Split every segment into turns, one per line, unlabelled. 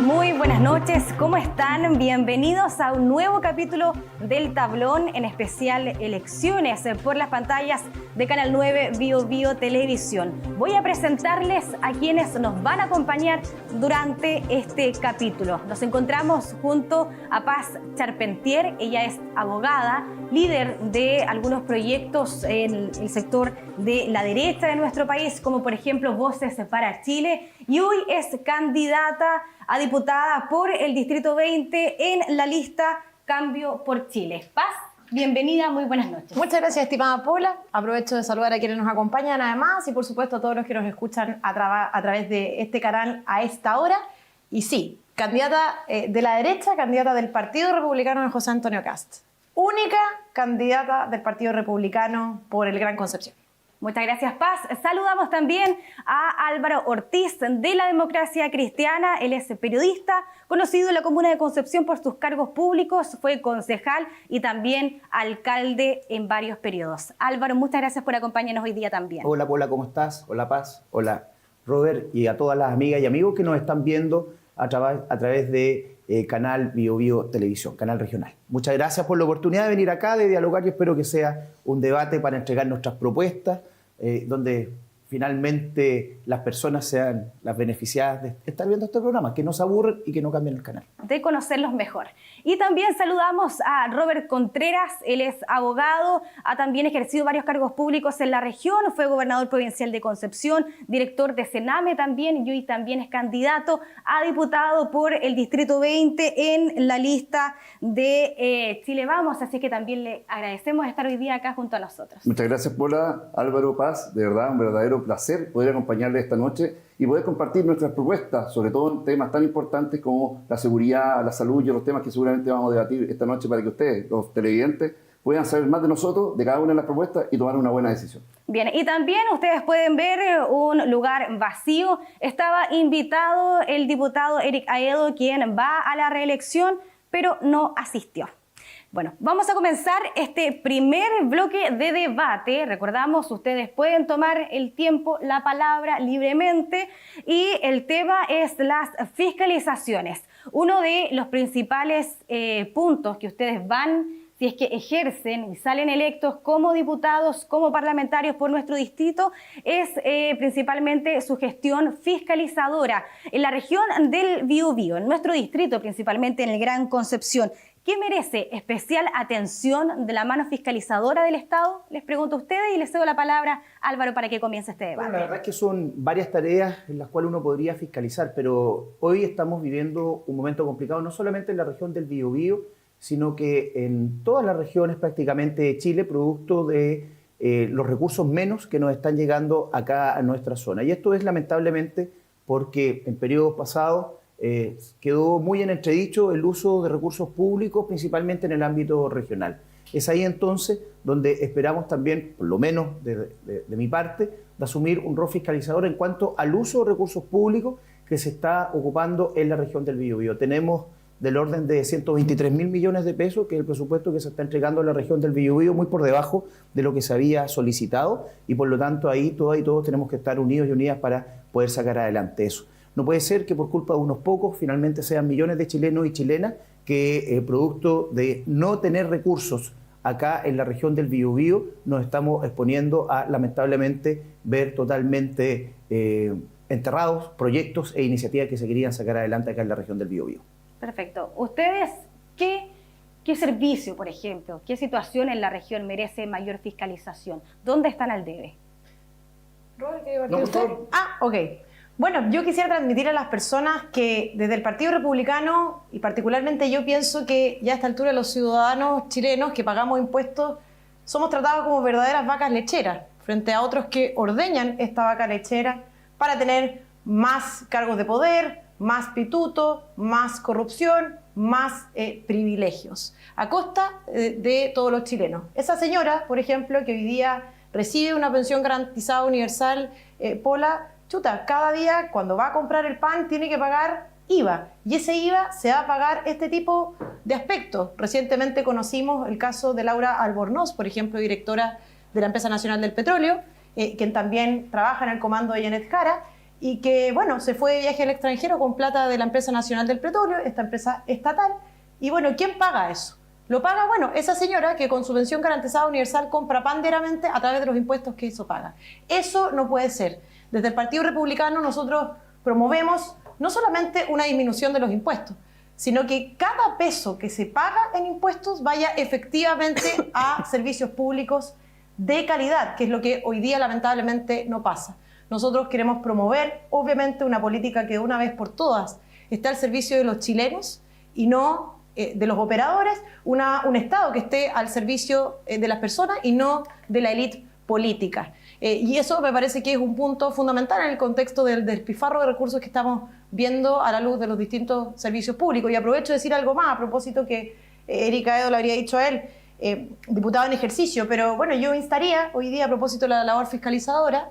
Muy buenas noches, ¿cómo están? Bienvenidos a un nuevo capítulo del Tablón, en especial elecciones por las pantallas de Canal 9 Bio Bio Televisión. Voy a presentarles a quienes nos van a acompañar durante este capítulo. Nos encontramos junto a Paz Charpentier, ella es abogada, líder de algunos proyectos en el sector de la derecha de nuestro país, como por ejemplo Voces para Chile, y hoy es candidata a diputada por el Distrito 20 en la lista Cambio por Chile. Paz, bienvenida, muy buenas noches.
Muchas gracias, estimada Paula. Aprovecho de saludar a quienes nos acompañan además y por supuesto a todos los que nos escuchan a través de este canal a esta hora. Y sí, candidata de la derecha, candidata del Partido Republicano de José Antonio Kast. Única candidata del Partido Republicano por el Gran Concepción.
Muchas gracias, Paz. Saludamos también a Álvaro Ortiz de la Democracia Cristiana. Él es periodista, conocido en la comuna de Concepción por sus cargos públicos, fue concejal y también alcalde en varios periodos. Álvaro, muchas gracias por acompañarnos hoy día también.
Hola, Paula, ¿cómo estás? Hola, Paz. Hola, Robert, y a todas las amigas y amigos que nos están viendo a través de Canal Bio Bio Televisión, canal regional. Muchas gracias por la oportunidad de venir acá, de dialogar, y espero que sea un debate para entregar nuestras propuestas, donde finalmente las personas sean las beneficiadas de estar viendo este programa, que no se aburren y que no cambien el canal.
De conocerlos mejor. Y también saludamos a Robert Contreras, él es abogado, ha también ejercido varios cargos públicos en la región, fue gobernador provincial de Concepción, director de Sename también, y hoy también es candidato a diputado por el Distrito 20 en la lista de Chile Vamos, así que también le agradecemos estar hoy día acá junto a nosotros.
Muchas gracias, Paula. Álvaro, Paz, de verdad, un verdadero placer poder acompañarles esta noche y poder compartir nuestras propuestas, sobre todo en temas tan importantes como la seguridad, la salud y los temas que seguramente vamos a debatir esta noche para que ustedes, los televidentes, puedan saber más de nosotros, de cada una de las propuestas y tomar una buena decisión.
Bien, y también ustedes pueden ver un lugar vacío. Estaba invitado el diputado Eric Aedo, quien va a la reelección, pero no asistió. Bueno, vamos a comenzar este primer bloque de debate. Recordamos, ustedes pueden tomar el tiempo, la palabra libremente, y el tema es las fiscalizaciones. Uno de los principales puntos que ustedes van, si es que ejercen y salen electos como diputados, como parlamentarios por nuestro distrito, es principalmente su gestión fiscalizadora. En la región del Biobío, en nuestro distrito, principalmente en el Gran Concepción, ¿qué merece especial atención de la mano fiscalizadora del Estado? Les pregunto a ustedes y les cedo la palabra a Álvaro para que comience este debate.
Bueno, la verdad es que son varias tareas en las cuales uno podría fiscalizar, pero hoy estamos viviendo un momento complicado, no solamente en la región del Biobío, sino que en todas las regiones prácticamente de Chile, producto de los recursos menos que nos están llegando acá a nuestra zona. Y esto es lamentablemente porque en periodos pasados quedó muy en entredicho el uso de recursos públicos, principalmente en el ámbito regional. Es ahí entonces donde esperamos también, por lo menos de mi parte, de asumir un rol fiscalizador en cuanto al uso de recursos públicos que se está ocupando en la región del Biobío. Tenemos del orden de 123.000 millones de pesos, que es el presupuesto que se está entregando en la región del Biobío, muy por debajo de lo que se había solicitado, y por lo tanto ahí todas y todos tenemos que estar unidos y unidas para poder sacar adelante eso. No puede ser que por culpa de unos pocos finalmente sean millones de chilenos y chilenas que producto de no tener recursos acá en la región del Biobío nos estamos exponiendo a lamentablemente ver totalmente enterrados proyectos e iniciativas que se querían sacar adelante acá en la región del Biobío.
Perfecto. ¿Ustedes qué servicio, por ejemplo, qué situación en la región merece mayor fiscalización? ¿Dónde están al debe?
Robert, ¿qué partido usted? Ok. Bueno, yo quisiera transmitir a las personas que desde el Partido Republicano, y particularmente yo pienso que ya a esta altura los ciudadanos chilenos que pagamos impuestos somos tratados como verdaderas vacas lecheras frente a otros que ordeñan esta vaca lechera para tener más cargos de poder, más pituto, más corrupción, más privilegios, a costa de todos los chilenos. Esa señora, por ejemplo, que hoy día recibe una pensión garantizada universal, Pola, chuta, cada día cuando va a comprar el pan tiene que pagar IVA, y ese IVA se va a pagar este tipo de aspectos. Recientemente conocimos el caso de Laura Albornoz, por ejemplo, directora de la Empresa Nacional del Petróleo, quien también trabaja en el comando de Janet Jara, y que, bueno, se fue de viaje al extranjero con plata de la empresa nacional del petróleo, esta empresa estatal, y bueno, ¿quién paga eso? Lo paga, bueno, esa señora que con su pensión garantizada universal compra panderamente a través de los impuestos que eso paga. Eso no puede ser. Desde el Partido Republicano nosotros promovemos no solamente una disminución de los impuestos, sino que cada peso que se paga en impuestos vaya efectivamente a servicios públicos de calidad, que es lo que hoy día lamentablemente no pasa. Nosotros queremos promover, obviamente, una política que de una vez por todas esté al servicio de los chilenos y no de los operadores, un Estado que esté al servicio de las personas y no de la élite política. Y eso me parece que es un punto fundamental en el contexto del despilfarro de recursos que estamos viendo a la luz de los distintos servicios públicos. Y aprovecho de decir algo más a propósito que Erika Edo le habría dicho a él, diputado en ejercicio, pero bueno, yo instaría hoy día a propósito de la labor fiscalizadora,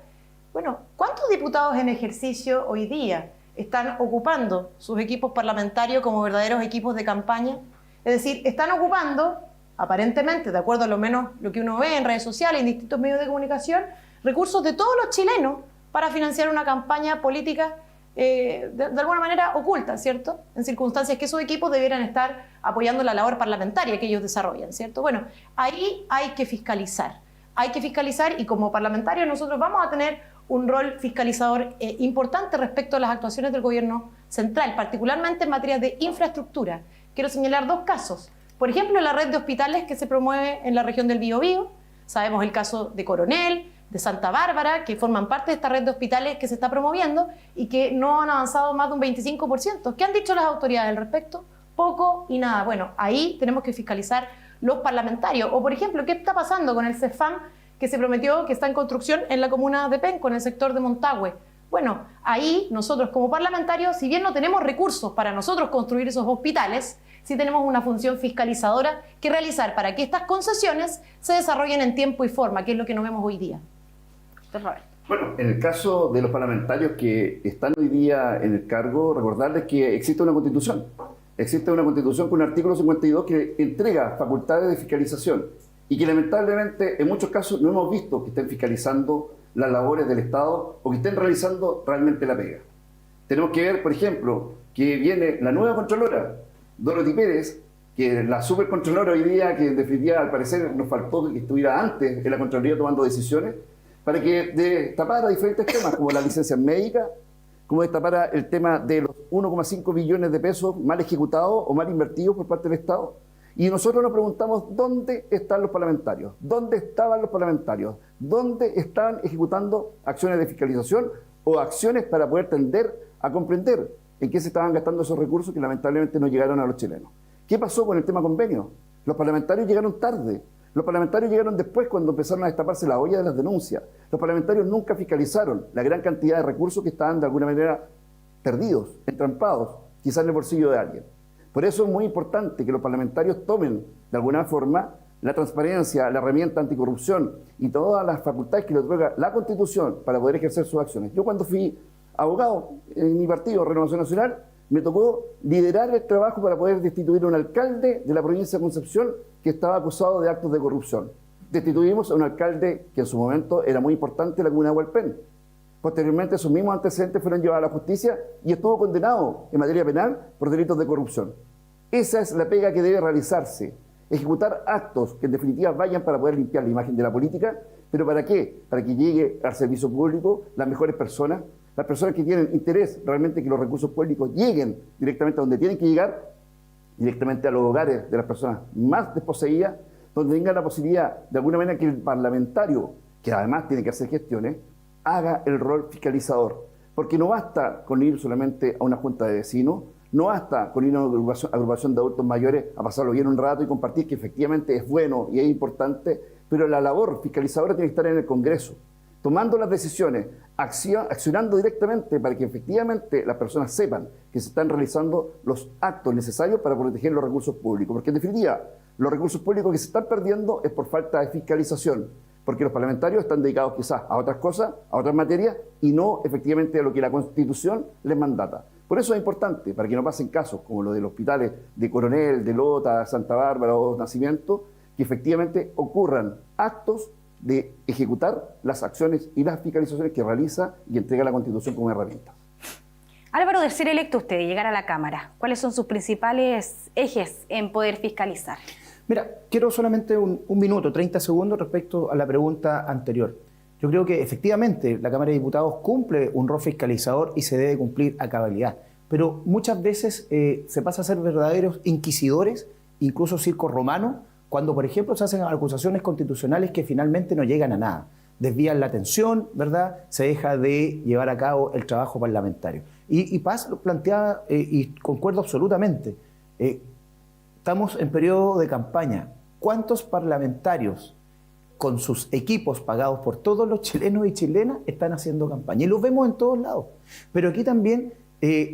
bueno, ¿cuántos diputados en ejercicio hoy día están ocupando sus equipos parlamentarios como verdaderos equipos de campaña? Es decir, están ocupando, aparentemente, de acuerdo a lo menos lo que uno ve en redes sociales, en distintos medios de comunicación, recursos de todos los chilenos para financiar una campaña política de alguna manera oculta, ¿cierto? En circunstancias que esos equipos debieran estar apoyando la labor parlamentaria que ellos desarrollan, ¿cierto? Bueno, ahí hay que fiscalizar y como parlamentarios nosotros vamos a tener un rol fiscalizador importante respecto a las actuaciones del gobierno central, particularmente en materia de infraestructura. Quiero señalar dos casos. Por ejemplo, la red de hospitales que se promueve en la región del Biobío. Sabemos el caso de Coronel, de Santa Bárbara, que forman parte de esta red de hospitales que se está promoviendo y que no han avanzado más de un 25%. ¿Qué han dicho las autoridades al respecto? Poco y nada. Bueno, ahí tenemos que fiscalizar los parlamentarios. O, por ejemplo, ¿qué está pasando con el CEFAM que se prometió que está en construcción en la comuna de Penco, en el sector de Montague? Bueno, ahí nosotros como parlamentarios, si bien no tenemos recursos para nosotros construir esos hospitales, sí tenemos una función fiscalizadora que realizar para que estas concesiones se desarrollen en tiempo y forma, que es lo que no vemos hoy día.
Bueno, en el caso de los parlamentarios que están hoy día en el cargo, recordarles que existe una constitución. Existe una constitución con un artículo 52 que entrega facultades de fiscalización y que lamentablemente en muchos casos no hemos visto que estén fiscalizando las labores del Estado o que estén realizando realmente la pega. Tenemos que ver, por ejemplo, que viene la nueva Contralora, Dorothy Pérez, que la supercontralora hoy día, que en definitiva al parecer nos faltó que estuviera antes en la Contraloría tomando decisiones, para que destapara diferentes temas como la licencia médica, como destapara el tema de los 1,5 billones de pesos mal ejecutados o mal invertidos por parte del Estado. Y nosotros nos preguntamos, ¿dónde están los parlamentarios? ¿Dónde estaban los parlamentarios? ¿Dónde estaban ejecutando acciones de fiscalización o acciones para poder tender a comprender en qué se estaban gastando esos recursos que lamentablemente no llegaron a los chilenos? ¿Qué pasó con el tema convenio? Los parlamentarios llegaron tarde. Los parlamentarios llegaron después cuando empezaron a destaparse la olla de las denuncias. Los parlamentarios nunca fiscalizaron la gran cantidad de recursos que estaban de alguna manera perdidos, entrampados, quizás en el bolsillo de alguien. Por eso es muy importante que los parlamentarios tomen de alguna forma la transparencia, la herramienta anticorrupción y todas las facultades que le otorga la Constitución para poder ejercer sus acciones. Yo cuando fui abogado en mi partido, Renovación Nacional, me tocó liderar el trabajo para poder destituir a un alcalde de la provincia de Concepción que estaba acusado de actos de corrupción. Destituimos a un alcalde que en su momento era muy importante en la comuna de Hualpén. Posteriormente, esos mismos antecedentes fueron llevados a la justicia y estuvo condenado en materia penal por delitos de corrupción. Esa es la pega que debe realizarse. Ejecutar actos que en definitiva vayan para poder limpiar la imagen de la política, pero ¿para qué? Para que llegue al servicio público las mejores personas, las personas que tienen interés realmente que los recursos públicos lleguen directamente a donde tienen que llegar, directamente a los hogares de las personas más desposeídas, donde tengan la posibilidad de alguna manera que el parlamentario, que además tiene que hacer gestiones, haga el rol fiscalizador. Porque no basta con ir solamente a una junta de vecinos, no basta con ir a una agrupación de adultos mayores a pasarlo bien un rato y compartir, que efectivamente es bueno y es importante, pero la labor fiscalizadora tiene que estar en el Congreso, tomando las decisiones, accionando directamente para que efectivamente las personas sepan que se están realizando los actos necesarios para proteger los recursos públicos. Porque en definitiva, los recursos públicos que se están perdiendo es por falta de fiscalización, porque los parlamentarios están dedicados quizás a otras cosas, a otras materias, y no efectivamente a lo que la Constitución les mandata. Por eso es importante, para que no pasen casos como los de los hospitales de Coronel, de Lota, Santa Bárbara o Nacimiento, que efectivamente ocurran actos de ejecutar las acciones y las fiscalizaciones que realiza y entrega la Constitución como herramienta.
Álvaro, de ser electo usted y llegar a la Cámara, ¿cuáles son sus principales ejes en poder fiscalizar?
Mira, quiero solamente un minuto, 30 segundos respecto a la pregunta anterior. Yo creo que efectivamente la Cámara de Diputados cumple un rol fiscalizador y se debe cumplir a cabalidad. Pero muchas veces se pasa a ser verdaderos inquisidores, incluso circo romano, cuando, por ejemplo, se hacen acusaciones constitucionales que finalmente no llegan a nada. Desvían la atención, ¿verdad? Se deja de llevar a cabo el trabajo parlamentario. Y Paz lo planteaba, y concuerdo absolutamente, estamos en periodo de campaña. ¿Cuántos parlamentarios con sus equipos pagados por todos los chilenos y chilenas están haciendo campaña? Y los vemos en todos lados. Pero aquí también,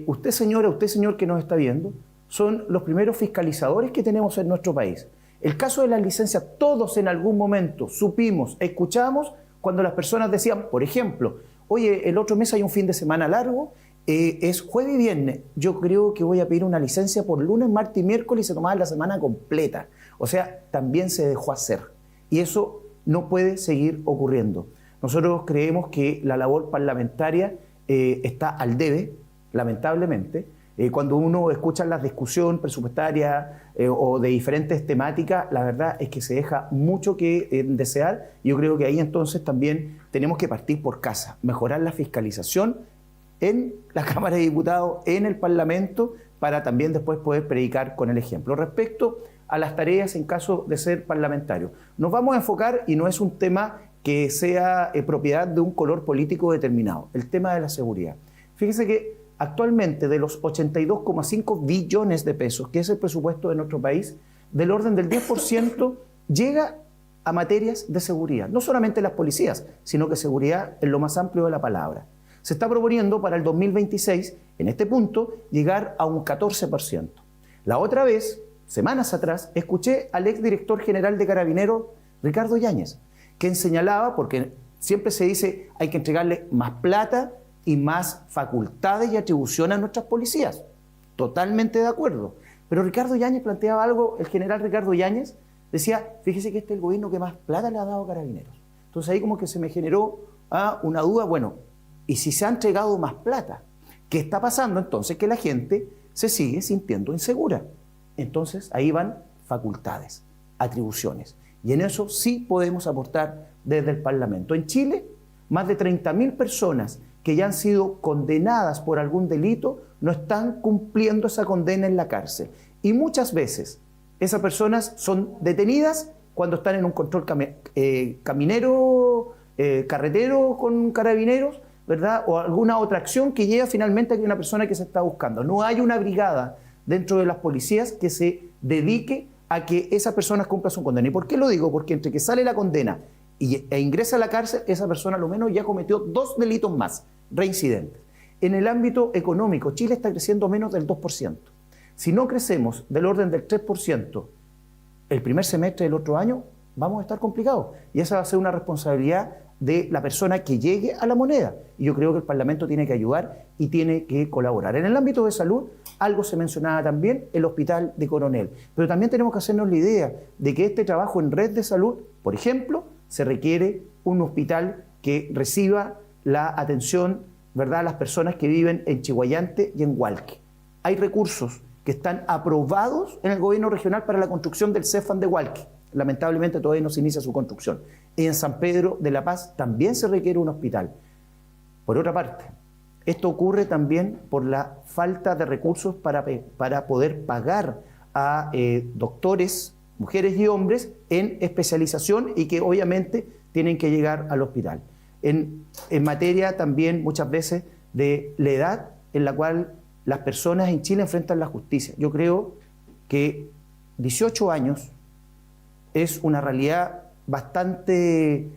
usted señor que nos está viendo, son los primeros fiscalizadores que tenemos en nuestro país. El caso de las licencias, todos en algún momento supimos, escuchamos cuando las personas decían, por ejemplo, oye, el otro mes hay un fin de semana largo, es jueves y viernes, yo creo que voy a pedir una licencia por lunes, martes y miércoles y se tomaba la semana completa. O sea, también se dejó hacer. Y eso no puede seguir ocurriendo. Nosotros creemos que la labor parlamentaria está al debe, lamentablemente. Cuando uno escucha las discusiones presupuestarias o de diferentes temáticas, la verdad es que se deja mucho que desear. Yo creo que ahí entonces también tenemos que partir por casa, mejorar la fiscalización en la Cámara de Diputados, en el Parlamento, para también después poder predicar con el ejemplo. Respecto a las tareas en caso de ser parlamentario, nos vamos a enfocar, y no es un tema que sea propiedad de un color político determinado, el tema de la seguridad. Fíjese que actualmente de los 82,5 billones de pesos, que es el presupuesto de nuestro país, del orden del 10% llega a materias de seguridad. No solamente las policías, sino que seguridad en lo más amplio de la palabra. Se está proponiendo para el 2026, en este punto, llegar a un 14%. La otra vez, semanas atrás, escuché al exdirector general de Carabineros, Ricardo Yáñez, quien señalaba, porque siempre se dice hay que entregarle más plata y más facultades y atribuciones a nuestras policías. Totalmente de acuerdo. Pero Ricardo Yáñez planteaba algo, el general Ricardo Yáñez decía, fíjese que este es el gobierno que más plata le ha dado a Carabineros. Entonces ahí como que se me generó una duda, bueno, ¿y si se ha entregado más plata? ¿Qué está pasando entonces? Que la gente se sigue sintiendo insegura. Entonces ahí van facultades, atribuciones. Y en eso sí podemos aportar desde el Parlamento. En Chile, más de 30.000 personas que ya han sido condenadas por algún delito no están cumpliendo esa condena en la cárcel. Y muchas veces esas personas son detenidas cuando están en un control carretero con carabineros, ¿verdad? O alguna otra acción que lleva finalmente a que una persona que se está buscando. No hay una brigada dentro de las policías que se dedique a que esas personas cumplan su condena. ¿Y por qué lo digo? Porque entre que sale la condena e ingresa a la cárcel, esa persona a lo menos ya cometió 2 delitos más, reincidentes. En el ámbito económico, Chile está creciendo menos del 2%. Si no crecemos del orden del 3% el primer semestre del otro año, vamos a estar complicados. Y esa va a ser una responsabilidad de la persona que llegue a la moneda. Y yo creo que el Parlamento tiene que ayudar y tiene que colaborar. En el ámbito de salud, algo se mencionaba también, el Hospital de Coronel. Pero también tenemos que hacernos la idea de que este trabajo en red de salud, por ejemplo, se requiere un hospital que reciba la atención, ¿verdad?, a las personas que viven en Chiguayante y en Hualque. Hay recursos que están aprobados en el gobierno regional para la construcción del CEFAM de Hualque. Lamentablemente todavía no se inicia su construcción. Y en San Pedro de la Paz también se requiere un hospital. Por otra parte, esto ocurre también por la falta de recursos para poder pagar a doctores, mujeres y hombres en especialización y que obviamente tienen que llegar al hospital. En materia también muchas veces de la edad en la cual las personas en Chile enfrentan la justicia. Yo creo que 18 años es una realidad bastante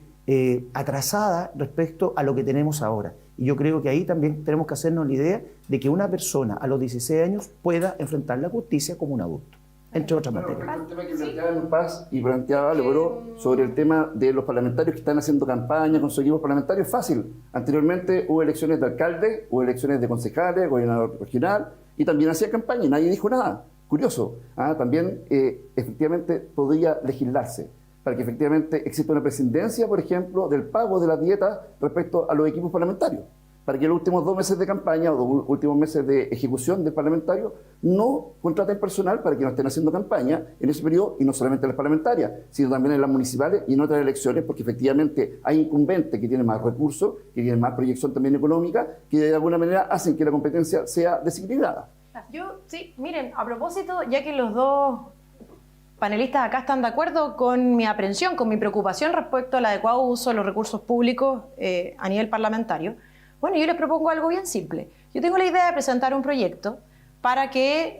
atrasada respecto a lo que tenemos ahora. Y yo creo que ahí también tenemos que hacernos la idea de que una persona a los 16 años pueda enfrentar la justicia como un adulto, entre otras materias.
El tema que planteaba Paz y planteaba Álvaro sobre el tema de los parlamentarios que están haciendo campaña con sus equipos parlamentarios, fácil. Anteriormente hubo elecciones de alcalde, hubo elecciones de concejales, gobernador regional, y también hacía campaña y nadie dijo nada. Curioso. También efectivamente podría legislarse. para que efectivamente exista una prescindencia, por ejemplo, del pago de las dietas respecto a los equipos parlamentarios, para que los últimos 2 meses de campaña o los últimos meses de ejecución del parlamentario no contraten personal para que no estén haciendo campaña en ese periodo, y no solamente en las parlamentarias, sino también en las municipales y en otras elecciones, porque efectivamente hay incumbentes que tienen más recursos, que tienen más proyección también económica, que de alguna manera hacen que la competencia sea desequilibrada.
Sí, miren, a propósito, ya que los dos panelistas acá están de acuerdo con mi aprehensión, con mi preocupación respecto al adecuado uso de los recursos públicos a nivel parlamentario, bueno, yo les propongo algo bien simple. Yo tengo la idea de presentar un proyecto para que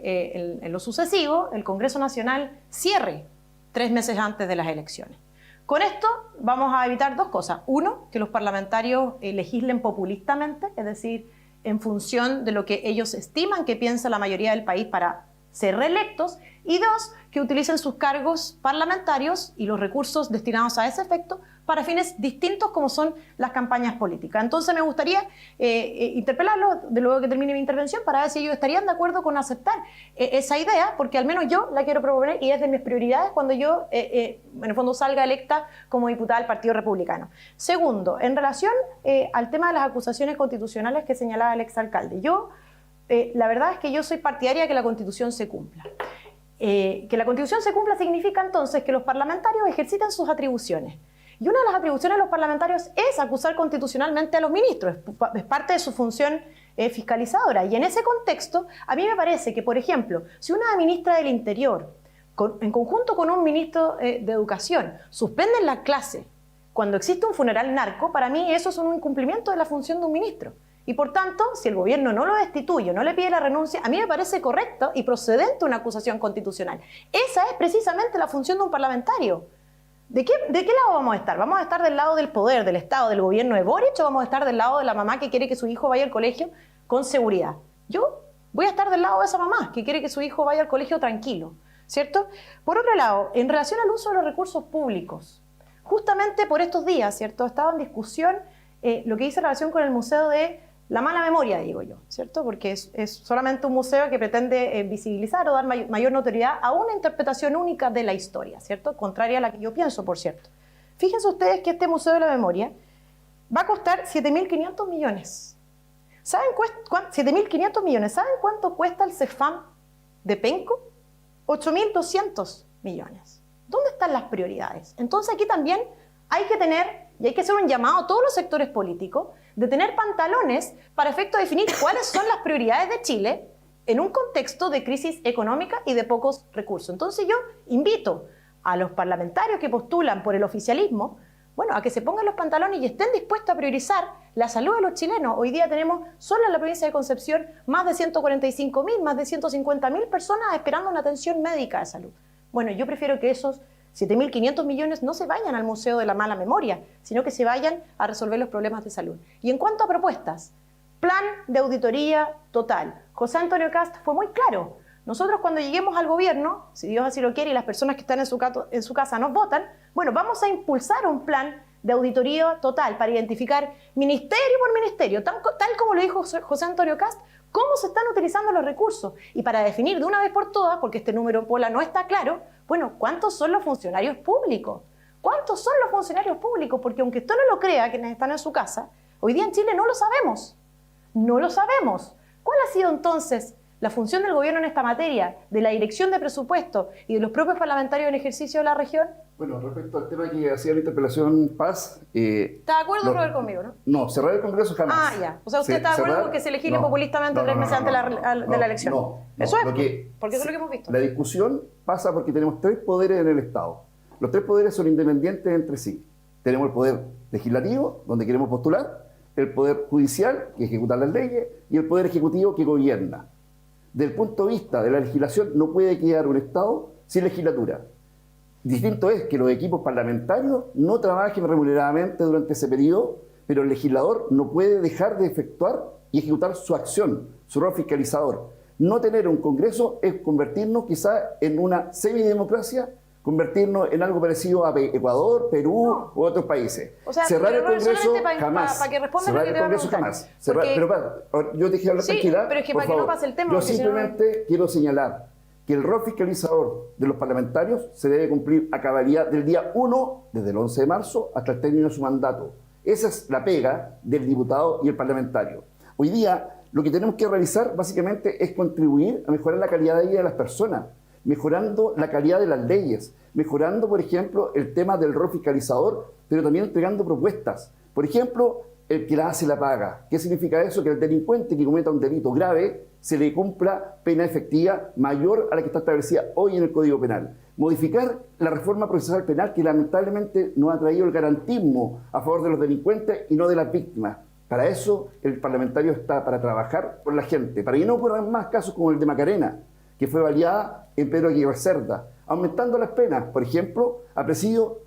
en lo sucesivo el Congreso Nacional cierre 3 meses antes de las elecciones. Con esto vamos a evitar 2 cosas. Uno, que los parlamentarios legislen populistamente, es decir, en función de lo que ellos estiman que piensa la mayoría del país para ser reelectos. Y 2, que utilicen sus cargos parlamentarios y los recursos destinados a ese efecto para fines distintos como son las campañas políticas. Entonces me gustaría interpelarlos de luego que termine mi intervención para ver si ellos estarían de acuerdo con aceptar esa idea, porque al menos yo la quiero proponer y es de mis prioridades cuando yo en el fondo salga electa como diputada del Partido Republicano. Segundo, en relación al tema de las acusaciones constitucionales que señalaba el exalcalde, yo la verdad es que yo soy partidaria de que la Constitución se cumpla. Que la Constitución se cumpla significa entonces que los parlamentarios ejerciten sus atribuciones. Y una de las atribuciones de los parlamentarios es acusar constitucionalmente a los ministros, es parte de su función fiscalizadora. Y en ese contexto, a mí me parece que, por ejemplo, si una ministra del Interior, en conjunto con un ministro de Educación, suspenden la clase cuando existe un funeral narco, para mí eso es un incumplimiento de la función de un ministro. Y por tanto, si el gobierno no lo destituye, no le pide la renuncia, a mí me parece correcto y procedente una acusación constitucional. Esa es precisamente la función de un parlamentario. ¿De qué lado vamos a estar? ¿Vamos a estar del lado del poder, del Estado, del gobierno de Boric, o vamos a estar del lado de la mamá que quiere que su hijo vaya al colegio con seguridad? Yo voy a estar del lado de esa mamá que quiere que su hijo vaya al colegio tranquilo, ¿cierto? Por otro lado, en relación al uso de los recursos públicos, justamente por estos días, ¿cierto?, estaba en discusión lo que dice en relación con el Museo de la Mala Memoria, digo yo, ¿cierto? Porque es solamente un museo que pretende visibilizar o dar mayor notoriedad a una interpretación única de la historia, ¿cierto? Contraria a la que yo pienso, por cierto. Fíjense ustedes que este Museo de la Memoria va a costar 7.500 millones. ¿Saben 7.500 millones? ¿Saben cuánto cuesta el CEFAM de Penco? 8.200 millones. ¿Dónde están las prioridades? Entonces aquí también hay que tener, y hay que hacer un llamado a todos los sectores políticos, de tener pantalones para efecto de definir cuáles son las prioridades de Chile en un contexto de crisis económica y de pocos recursos. Entonces yo invito a los parlamentarios que postulan por el oficialismo, bueno, a que se pongan los pantalones y estén dispuestos a priorizar la salud de los chilenos. Hoy día tenemos solo en la provincia de Concepción más de 145.000, más de 150.000 personas esperando una atención médica de salud. Bueno, yo prefiero que esos 7.500 millones no se vayan al Museo de la Mala Memoria, sino que se vayan a resolver los problemas de salud. Y en cuanto a propuestas, plan de auditoría total. José Antonio Kast fue muy claro. Nosotros cuando lleguemos al gobierno, si Dios así lo quiere y las personas que están en su casa nos votan, bueno, vamos a impulsar un plan de auditoría total para identificar ministerio por ministerio, tal como lo dijo José Antonio Kast, cómo se están utilizando los recursos y para definir de una vez por todas, porque este número, Pola, no está claro, bueno, ¿cuántos son los funcionarios públicos? ¿Cuántos son los funcionarios públicos? Porque aunque usted no lo crea, quienes están en su casa, hoy día en Chile no lo sabemos. No lo sabemos. ¿Cuál ha sido entonces la función del gobierno en esta materia, de la dirección de presupuesto y de los propios parlamentarios en ejercicio de la región?
Bueno, respecto al tema que hacía la interpelación Paz...
¿Está de acuerdo, Robert, conmigo, no?
No, cerrar el Congreso jamás.
Ah, ya. O sea, ¿usted está de acuerdo con que se legisle populistamente 3 meses antes de la elección?
No.
Eso es,
porque
eso es lo que hemos visto.
La discusión pasa porque tenemos 3 poderes en el Estado. Los 3 poderes son independientes entre sí. Tenemos el poder legislativo, donde queremos postular, el poder judicial, que ejecuta las leyes, y el poder ejecutivo, que gobierna. Desde el punto de vista de la legislación, no puede quedar un Estado sin legislatura. Distinto es que los equipos parlamentarios no trabajen remuneradamente durante ese periodo, pero el legislador no puede dejar de efectuar y ejecutar su acción, su rol fiscalizador. No tener un Congreso es convertirnos quizá en una semidemocracia, convertirnos en algo parecido a Ecuador, Perú u otros países.
O sea,
cerrar el Congreso jamás.
Para que responda
cerrar el Congreso jamás. Pero yo te dije hablar tranquila.
Pero es que
por
para que
favor.
no pase el tema.
Yo simplemente quiero señalar que el rol fiscalizador de los parlamentarios se debe cumplir a cabalidad del día 1, desde el 11 de marzo, hasta el término de su mandato. Esa es la pega del diputado y el parlamentario. Hoy día, lo que tenemos que realizar básicamente es contribuir a mejorar la calidad de vida de las personas, mejorando la calidad de las leyes, mejorando, por ejemplo, el tema del rol fiscalizador, pero también entregando propuestas. Por ejemplo, el que la hace la paga. ¿Qué significa eso? Que el delincuente que cometa un delito grave se le cumpla pena efectiva mayor a la que está establecida hoy en el Código Penal. Modificar la reforma procesal penal que lamentablemente no ha traído el garantismo a favor de los delincuentes y no de las víctimas. Para eso el parlamentario está, para trabajar por la gente, para que no ocurran más casos como el de Macarena, que fue baleada en Pedro Aguirre Cerda, aumentando las penas, por ejemplo, a presidio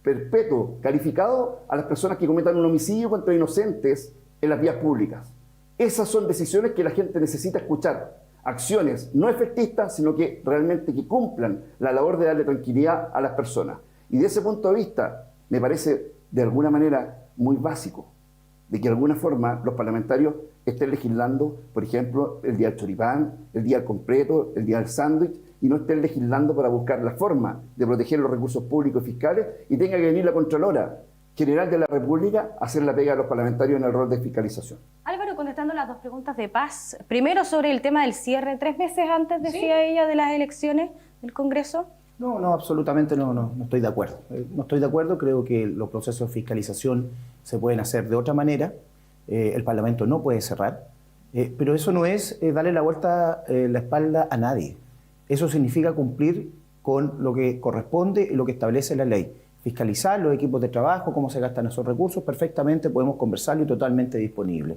perpetuo calificado a las personas que cometan un homicidio contra inocentes en las vías públicas. Esas son decisiones que la gente necesita escuchar, acciones no efectistas, sino que realmente que cumplan la labor de darle tranquilidad a las personas. Y de ese punto de vista, me parece de alguna manera muy básico, de que de alguna forma los parlamentarios estén legislando, por ejemplo, el día del choripán, el día del completo, el día del sándwich, y no estén legislando para buscar la forma de proteger los recursos públicos y fiscales, y tenga que venir la Contralora General de la República a hacer la pega a los parlamentarios en el rol de fiscalización.
Álvaro, contestando las dos preguntas de Paz, primero sobre el tema del cierre, 3 meses antes, decía ella, de las elecciones del Congreso.
No, absolutamente no estoy de acuerdo. No estoy de acuerdo, creo que los procesos de fiscalización se pueden hacer de otra manera, el Parlamento no puede cerrar, pero eso no es darle la vuelta, la espalda a nadie. Eso significa cumplir con lo que corresponde y lo que establece la ley. Fiscalizar los equipos de trabajo, cómo se gastan esos recursos, perfectamente podemos conversarlo y totalmente disponible.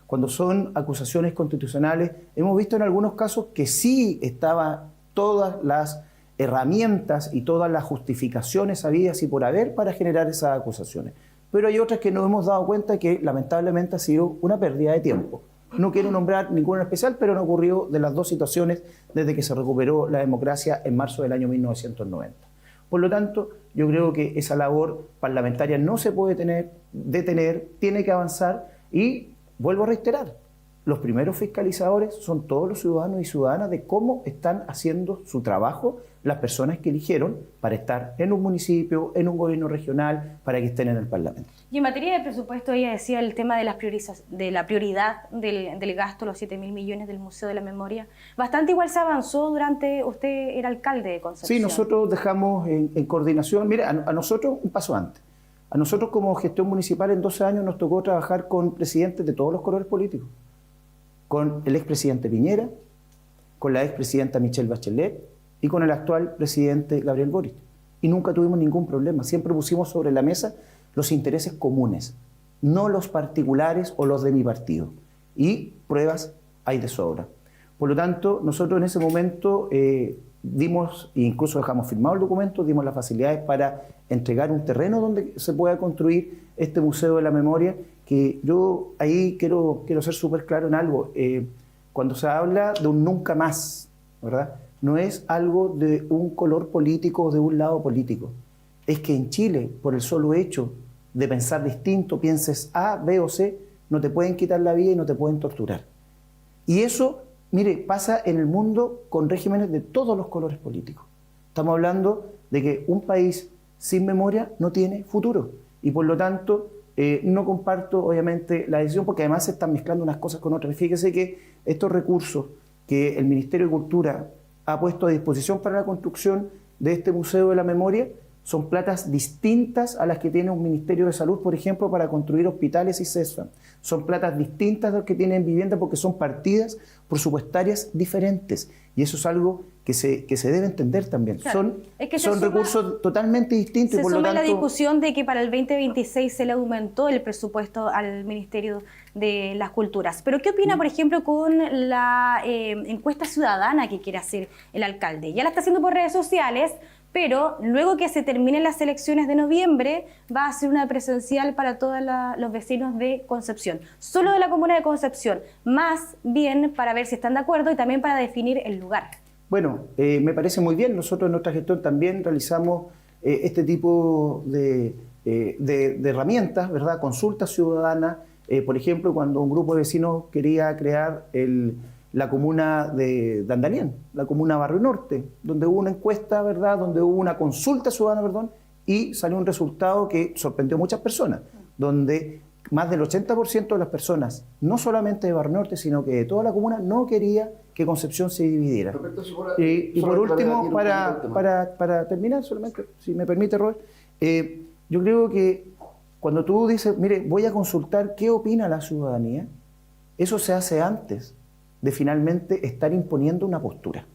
Cuando son acusaciones constitucionales, hemos visto en algunos casos que sí estaban todas las herramientas y todas las justificaciones habidas y por haber para generar esas acusaciones. Pero hay otras que nos hemos dado cuenta que lamentablemente ha sido una pérdida de tiempo. No quiero nombrar ninguna en especial, pero han ocurrido de las dos situaciones desde que se recuperó la democracia en marzo del año 1990. Por lo tanto, yo creo que esa labor parlamentaria no se puede detener, tiene que avanzar y, vuelvo a reiterar, los primeros fiscalizadores son todos los ciudadanos y ciudadanas de cómo están haciendo su trabajo las personas que eligieron para estar en un municipio, en un gobierno regional, para que estén en el Parlamento.
Y en materia de presupuesto, ella decía el tema de la prioridad del gasto, los 7.000 millones del Museo de la Memoria. Bastante igual se avanzó durante, usted era alcalde de Concepción.
Sí, nosotros dejamos en coordinación, mire, a nosotros un paso antes. A nosotros como gestión municipal en 12 años nos tocó trabajar con presidentes de todos los colores políticos. Con el expresidente Piñera, con la expresidenta Michelle Bachelet y con el actual presidente Gabriel Boric. Y nunca tuvimos ningún problema. Siempre pusimos sobre la mesa los intereses comunes, no los particulares o los de mi partido. Y pruebas hay de sobra. Por lo tanto, nosotros en ese momento dimos, e incluso dejamos firmado el documento, dimos las facilidades para entregar un terreno donde se pueda construir este Museo de la Memoria, que yo ahí quiero ser súper claro en algo. Cuando se habla de un nunca más, ¿verdad? No es algo de un color político o de un lado político. Es que en Chile, por el solo hecho de pensar distinto, pienses A, B o C, no te pueden quitar la vida y no te pueden torturar. Y eso, mire, pasa en el mundo con regímenes de todos los colores políticos. Estamos hablando de que un país sin memoria no tiene futuro. Y por lo tanto, no comparto obviamente la decisión, porque además se están mezclando unas cosas con otras. Fíjese que estos recursos que el Ministerio de Cultura ha puesto a disposición para la construcción de este Museo de la Memoria son platas distintas a las que tiene un Ministerio de Salud, por ejemplo, para construir hospitales y CESFAM. Son platas distintas a las que tienen vivienda porque son partidas presupuestarias diferentes. Y eso es algo que se debe entender también.
Claro,
son recursos totalmente distintos.
Se
y por lo tanto,
la discusión de que para el 2026 se le aumentó el presupuesto al Ministerio de las Culturas. Pero ¿qué opina, por ejemplo, con la encuesta ciudadana que quiere hacer el alcalde? Ya la está haciendo por redes sociales, pero luego que se terminen las elecciones de noviembre va a ser una presencial para todos los vecinos de Concepción, solo de la comuna de Concepción, más bien para ver si están de acuerdo y también para definir el lugar.
Bueno, me parece muy bien. Nosotros en nuestra gestión también realizamos este tipo de herramientas, ¿verdad? Consultas ciudadanas. Por ejemplo, cuando un grupo de vecinos quería crear la comuna de Dandalién, la comuna Barrio Norte, donde hubo una encuesta, ¿verdad?, donde hubo una consulta ciudadana, perdón, y salió un resultado que sorprendió a muchas personas, donde más del 80% de las personas, no solamente de Barrio Norte, sino que de toda la comuna, no quería que Concepción se dividiera. Y por último, para terminar, solamente, si me permite, Robert, yo creo que cuando tú dices, mire, voy a consultar qué opina la ciudadanía, eso se hace antes de finalmente estar imponiendo una postura.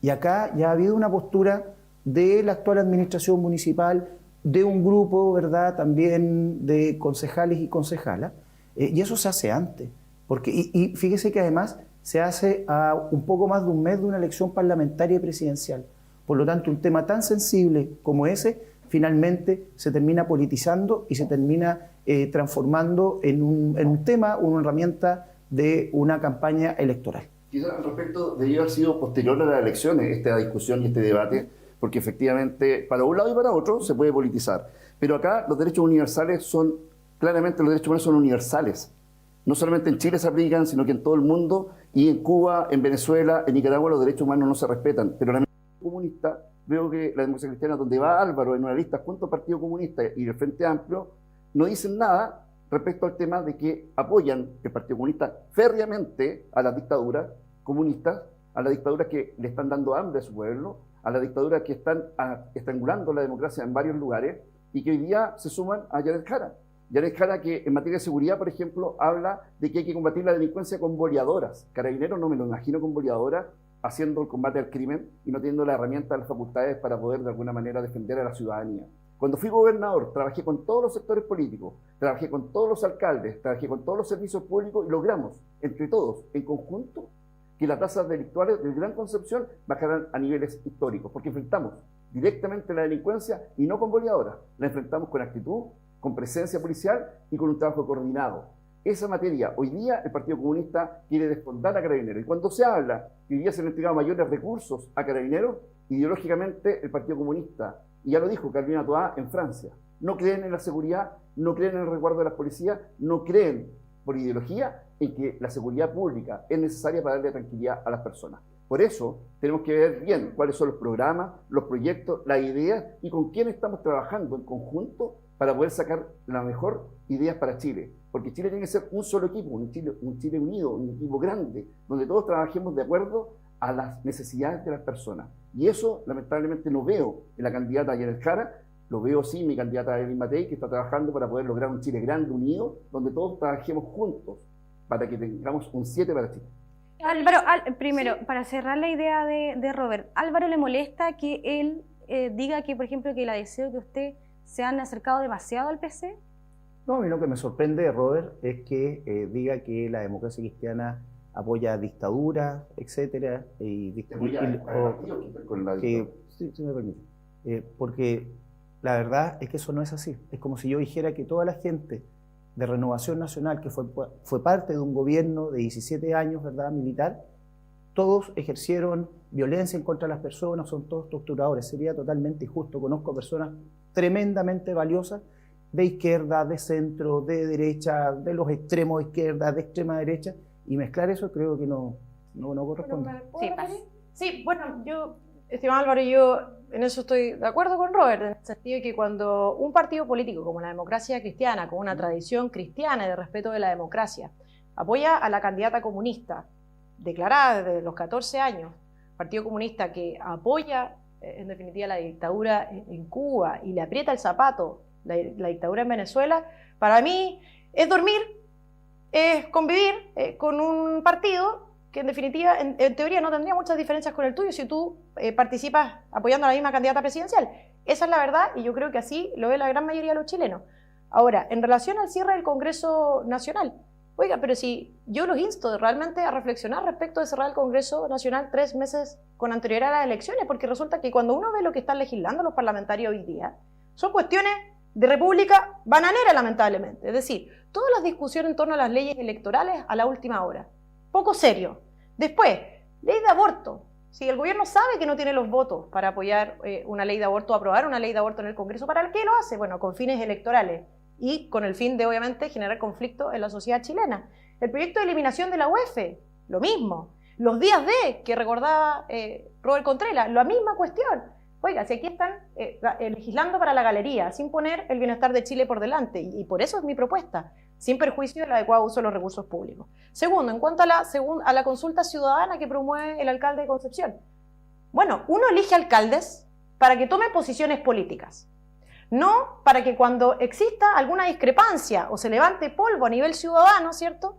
Y acá ya ha habido una postura de la actual administración municipal, de un grupo, ¿verdad?, también de concejales y concejalas, y eso se hace antes. Porque, y fíjese que además se hace a un poco más de un mes de una elección parlamentaria y presidencial. Por lo tanto, un tema tan sensible como ese, finalmente se termina politizando y se termina transformando en un tema, una herramienta de una campaña electoral.
Quizás al respecto debió haber sido posterior a las elecciones esta discusión y este debate, porque efectivamente para un lado y para otro se puede politizar. Pero acá los derechos universales son, claramente los derechos humanos son universales. No solamente en Chile se aplican, sino que en todo el mundo, y en Cuba, en Venezuela, en Nicaragua los derechos humanos no se respetan. Pero la democracia comunista, veo que la democracia cristiana, donde va Álvaro en una lista junto al Partido Comunista y el Frente Amplio, no dicen nada respecto al tema de que apoyan el Partido Comunista férreamente a las dictaduras comunistas, a las dictaduras que le están dando hambre a su pueblo, a las dictaduras que están estrangulando la democracia en varios lugares y que hoy día se suman a Jared Jara. Jared Jara, que en materia de seguridad, por ejemplo, habla de que hay que combatir la delincuencia con boleadoras. Carabineros no me lo imagino con boleadoras haciendo el combate al crimen y no teniendo la herramienta, las facultades para poder de alguna manera defender a la ciudadanía. Cuando fui gobernador, trabajé con todos los sectores políticos, trabajé con todos los alcaldes, trabajé con todos los servicios públicos y logramos, entre todos, en conjunto, que las tasas delictuales del Gran Concepción bajaran a niveles históricos, porque enfrentamos directamente la delincuencia y no con boleadoras, la enfrentamos con actitud, con presencia policial y con un trabajo coordinado. Esa materia, hoy día el Partido Comunista quiere desfondar a Carabineros, y cuando se habla que hoy día se han entregado mayores recursos a Carabineros, ideológicamente el Partido Comunista, y ya lo dijo Carolina Toá en Francia, no creen en la seguridad, no creen en el resguardo de las policías, no creen por ideología en que la seguridad pública es necesaria para darle tranquilidad a las personas. Por eso tenemos que ver bien cuáles son los programas, los proyectos, las ideas y con quién estamos trabajando en conjunto para poder sacar las mejores ideas para Chile. Porque Chile tiene que ser un solo equipo, un Chile unido, un equipo grande, donde todos trabajemos de acuerdo a las necesidades de las personas. Y eso, lamentablemente, no veo en la candidata Jared Jara, lo veo sí en mi candidata Evelyn Matei, que está trabajando para poder lograr un Chile grande, unido, donde todos trabajemos juntos para que tengamos un 7 para Chile.
Álvaro, primero, sí, para cerrar la idea de Robert, ¿Álvaro le molesta que él diga que, por ejemplo, que la deseo que usted se han acercado demasiado al PC?
No, a mí lo que me sorprende, Robert, es que diga que la democracia cristiana apoya dictadura, etcétera, sí, me permite. Porque la verdad es que eso no es así. Es como si yo dijera que toda la gente de Renovación Nacional, que fue parte de un gobierno de 17 años, ¿verdad?, militar, todos ejercieron violencia en contra de las personas, son todos torturadores. Sería totalmente injusto. Conozco personas tremendamente valiosas de izquierda, de centro, de derecha, de los extremos de izquierda, de extrema derecha, y mezclar eso creo que no corresponde.
Sí, bueno, yo, estimado Álvaro, yo en eso estoy de acuerdo con Robert, en el sentido de que cuando un partido político como la democracia cristiana, con una tradición cristiana y de respeto de la democracia, apoya a la candidata comunista, declarada desde los 14 años, Partido Comunista que apoya en definitiva la dictadura en Cuba y le aprieta el zapato la dictadura en Venezuela, para mí es dormir, es convivir con un partido que en definitiva, en teoría no tendría muchas diferencias con el tuyo si tú participas apoyando a la misma candidata presidencial. Esa es la verdad y yo creo que así lo ve la gran mayoría de los chilenos. Ahora, en relación al cierre del Congreso Nacional, oiga, pero si yo los insto realmente a reflexionar respecto de cerrar el Congreso Nacional 3 meses con anterioridad a las elecciones, porque resulta que cuando uno ve lo que están legislando los parlamentarios hoy día, son cuestiones de república bananera, lamentablemente. Es decir, todas las discusiones en torno a las leyes electorales a la última hora. Poco serio. Después, ley de aborto. Si el gobierno sabe que no tiene los votos para apoyar una ley de aborto o aprobar una ley de aborto en el Congreso, ¿para qué lo hace? Bueno, con fines electorales y con el fin de, obviamente, generar conflicto en la sociedad chilena. El proyecto de eliminación de la UEF, lo mismo. Los días D que recordaba Robert Contreras, la misma cuestión. Oiga, si aquí están legislando para la galería, sin poner el bienestar de Chile por delante, y por eso es mi propuesta, sin perjuicio del adecuado uso de los recursos públicos. Segundo, en cuanto a la consulta ciudadana que promueve el alcalde de Concepción. Bueno, uno elige alcaldes para que tome posiciones políticas, no para que cuando exista alguna discrepancia o se levante polvo a nivel ciudadano, ¿cierto?,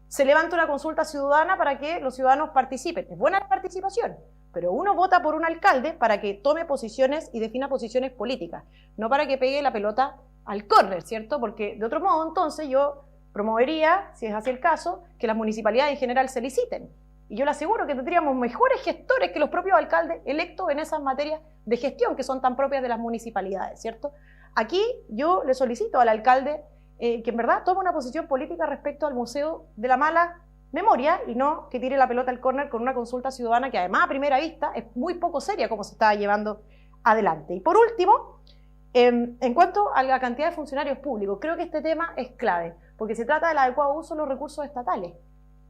se levante una consulta ciudadana para que los ciudadanos participen. Es buena la participación, pero uno vota por un alcalde para que tome posiciones y defina posiciones políticas, no para que pegue la pelota al córner, ¿cierto? Porque de otro modo, entonces, yo promovería, si es así el caso, que las municipalidades en general se liciten. Y yo le aseguro que tendríamos mejores gestores que los propios alcaldes electos en esas materias de gestión que son tan propias de las municipalidades, ¿cierto? Aquí yo le solicito al alcalde que en verdad tome una posición política respecto al Museo de la Mala Memoria y no que tire la pelota al córner con una consulta ciudadana que además a primera vista es muy poco seria como se está llevando adelante. Y por último, en cuanto a la cantidad de funcionarios públicos, creo que este tema es clave porque se trata del adecuado uso de los recursos estatales.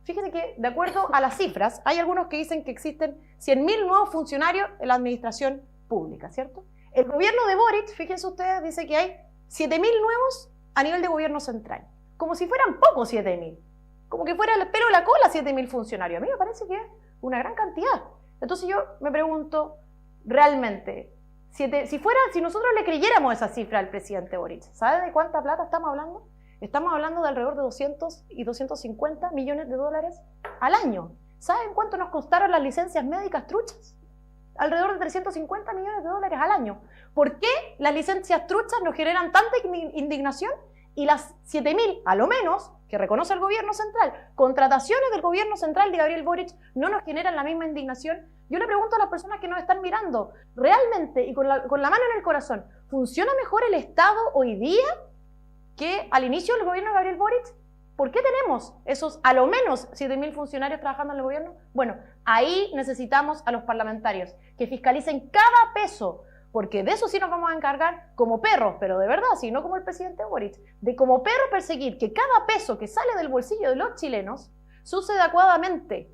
Fíjense que, de acuerdo a las cifras, hay algunos que dicen que existen 100.000 nuevos funcionarios en la administración pública, ¿cierto? El gobierno de Boric, fíjense ustedes, dice que hay 7.000 nuevos a nivel de gobierno central. Como si fueran pocos 7.000. Como que fuera el pelo de la cola 7.000 funcionarios. A mí me parece que es una gran cantidad. Entonces yo me pregunto, realmente, si nosotros le creyéramos esa cifra al presidente Boric, ¿sabe de cuánta plata estamos hablando? Estamos hablando de alrededor de 200 y 250 millones de dólares al año. ¿Saben cuánto nos costaron las licencias médicas truchas? Alrededor de 350 millones de dólares al año. ¿Por qué las licencias truchas nos generan tanta indignación y las 7.000, a lo menos, que reconoce el gobierno central, contrataciones del gobierno central de Gabriel Boric no nos generan la misma indignación? Yo le pregunto a las personas que nos están mirando, realmente, y con la mano en el corazón, ¿funciona mejor el Estado hoy día que al inicio del gobierno de Gabriel Boric? ¿Por qué tenemos esos, a lo menos, 7.000 funcionarios trabajando en el gobierno? Bueno, ahí necesitamos a los parlamentarios que fiscalicen cada peso, porque de eso sí nos vamos a encargar como perros, pero de verdad, sí, no como el presidente Boric, de como perro perseguir que cada peso que sale del bolsillo de los chilenos suceda adecuadamente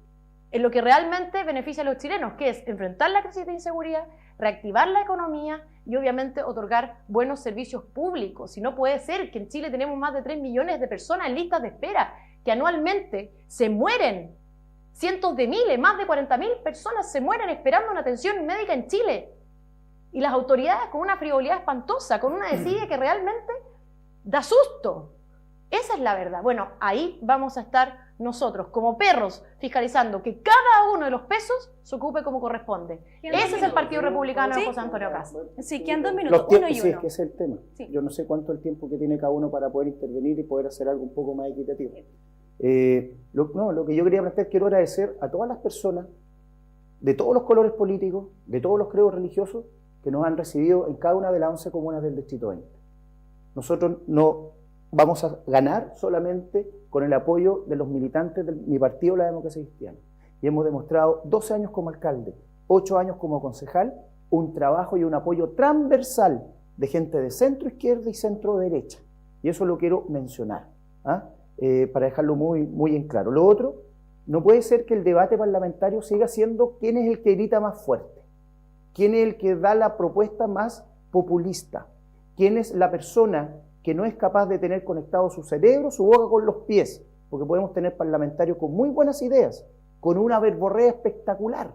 en lo que realmente beneficia a los chilenos, que es enfrentar la crisis de inseguridad, reactivar la economía y obviamente otorgar buenos servicios públicos. Si no puede ser que en Chile tenemos más de 3 millones de personas en listas de espera, que anualmente se mueren cientos de miles, más de 40.000 personas se mueren esperando una atención médica en Chile. Y las autoridades con una frivolidad espantosa, con una desidia que realmente da susto. Esa es la verdad. Bueno, ahí vamos a estar nosotros, como perros, fiscalizando que cada uno de los pesos se ocupe como corresponde. Ese es el Partido Republicano de José Antonio Caz.
Sí, quedan 2 minutos, uno y uno.
Sí, es que ese es el tema. Sí. Yo no sé cuánto es el tiempo que tiene cada uno para poder intervenir y poder hacer algo un poco más equitativo. Lo que yo quería plantear, quiero agradecer a todas las personas de todos los colores políticos, de todos los credos religiosos, que nos han recibido en cada una de las 11 comunas del Distrito 20. Nosotros no vamos a ganar solamente con el apoyo de los militantes de mi partido, la Democracia Cristiana. Y hemos demostrado 12 años como alcalde, 8 años como concejal, un trabajo y un apoyo transversal de gente de centro izquierda y centro derecha. Y eso lo quiero mencionar, para dejarlo muy, muy en claro. Lo otro, no puede ser que el debate parlamentario siga siendo quién es el que grita más fuerte, quién es el que da la propuesta más populista, quién es la persona que no es capaz de tener conectado su cerebro, su boca con los pies, porque podemos tener parlamentarios con muy buenas ideas, con una verborrea espectacular,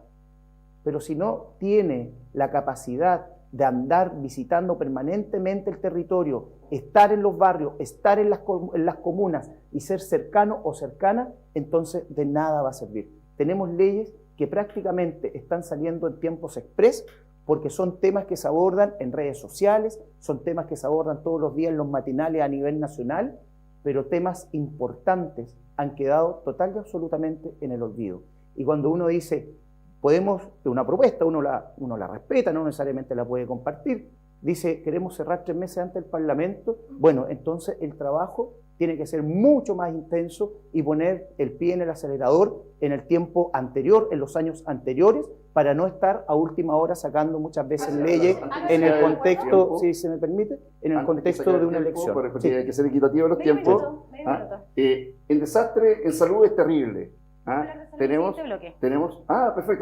pero si no tiene la capacidad de andar visitando permanentemente el territorio, estar en los barrios, estar en las comunas y ser cercano o cercana, entonces de nada va a servir. Tenemos leyes que prácticamente están saliendo en tiempos express, porque son temas que se abordan en redes sociales, son temas que se abordan todos los días en los matinales a nivel nacional, pero temas importantes han quedado total y absolutamente en el olvido. Y cuando uno dice, podemos, una propuesta, uno la respeta, no necesariamente la puede compartir, dice, queremos cerrar 3 meses antes del Parlamento, bueno, entonces el trabajo tiene que ser mucho más intenso y poner el pie en el acelerador en el tiempo anterior, en los años anteriores, para no estar a última hora sacando muchas veces leyes en el contexto, si se me permite, en el contexto de una elección.
Porque hay que ser equitativo en los tiempos. El desastre en salud es terrible. Perfecto, vamos a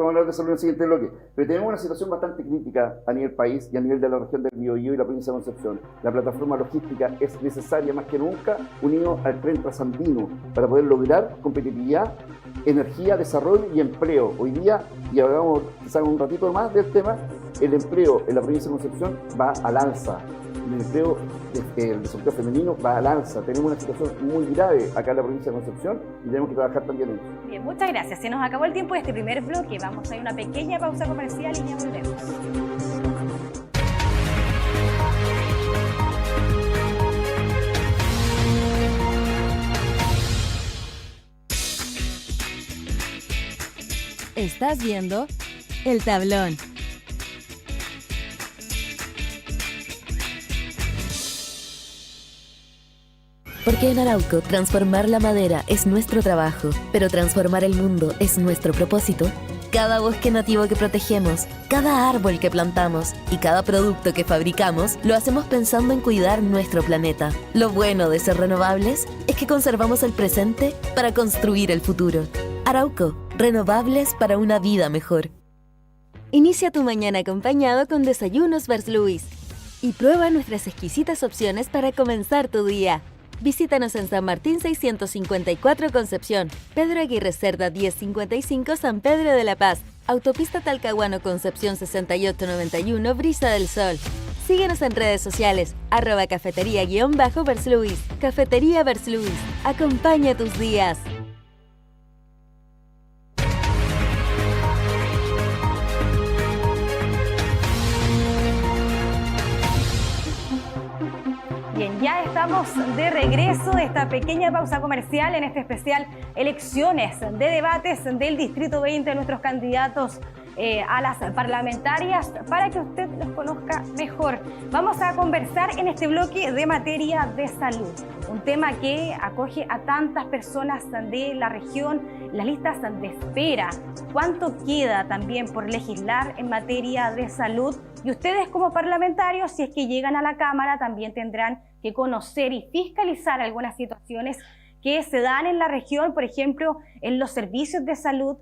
hablar de salud en el siguiente bloque. Pero tenemos una situación bastante crítica a nivel país y a nivel de la región del Biobío y la provincia de Concepción. La plataforma logística es necesaria más que nunca, unido al tren trasandino, para poder lograr competitividad, energía, desarrollo y empleo. Hoy día, y hablamos quizás un ratito más del tema, el empleo en la provincia de Concepción va al alza. El empleo, el desempleo femenino va al alza. Tenemos una situación muy grave acá en la provincia de Concepción y tenemos que trabajar también en eso.
Bien, muchas gracias. Se nos acabó el tiempo de este primer bloque. Vamos a ir a una pequeña pausa comercial y ya volvemos.
Estás viendo El Tablón.
Porque en Arauco transformar la madera es nuestro trabajo, pero transformar el mundo es nuestro propósito. Cada bosque nativo que protegemos, cada árbol que plantamos y cada producto que fabricamos lo hacemos pensando en cuidar nuestro planeta. Lo bueno de ser renovables es que conservamos el presente para construir el futuro. Arauco, renovables para una vida mejor.
Inicia tu mañana acompañado con Desayunos Versluis y prueba nuestras exquisitas opciones para comenzar tu día. Visítanos en San Martín 654 Concepción, Pedro Aguirre Cerda 1055 San Pedro de la Paz, Autopista Talcahuano Concepción 6891 Brisa del Sol. Síguenos en redes sociales, @cafetería_Versluis. Cafetería Versluis, acompaña tus días.
Bien, ya estamos de regreso de esta pequeña pausa comercial en este especial Elecciones de Debates del Distrito 20 de nuestros candidatos a las parlamentarias para que usted los conozca mejor. Vamos a conversar en este bloque de materia de salud, un tema que acoge a tantas personas de la región, las listas de espera. ¿Cuánto queda también por legislar en materia de salud? Y ustedes como parlamentarios, si es que llegan a la Cámara, también tendrán que conocer y fiscalizar algunas situaciones que se dan en la región, por ejemplo, en los servicios de salud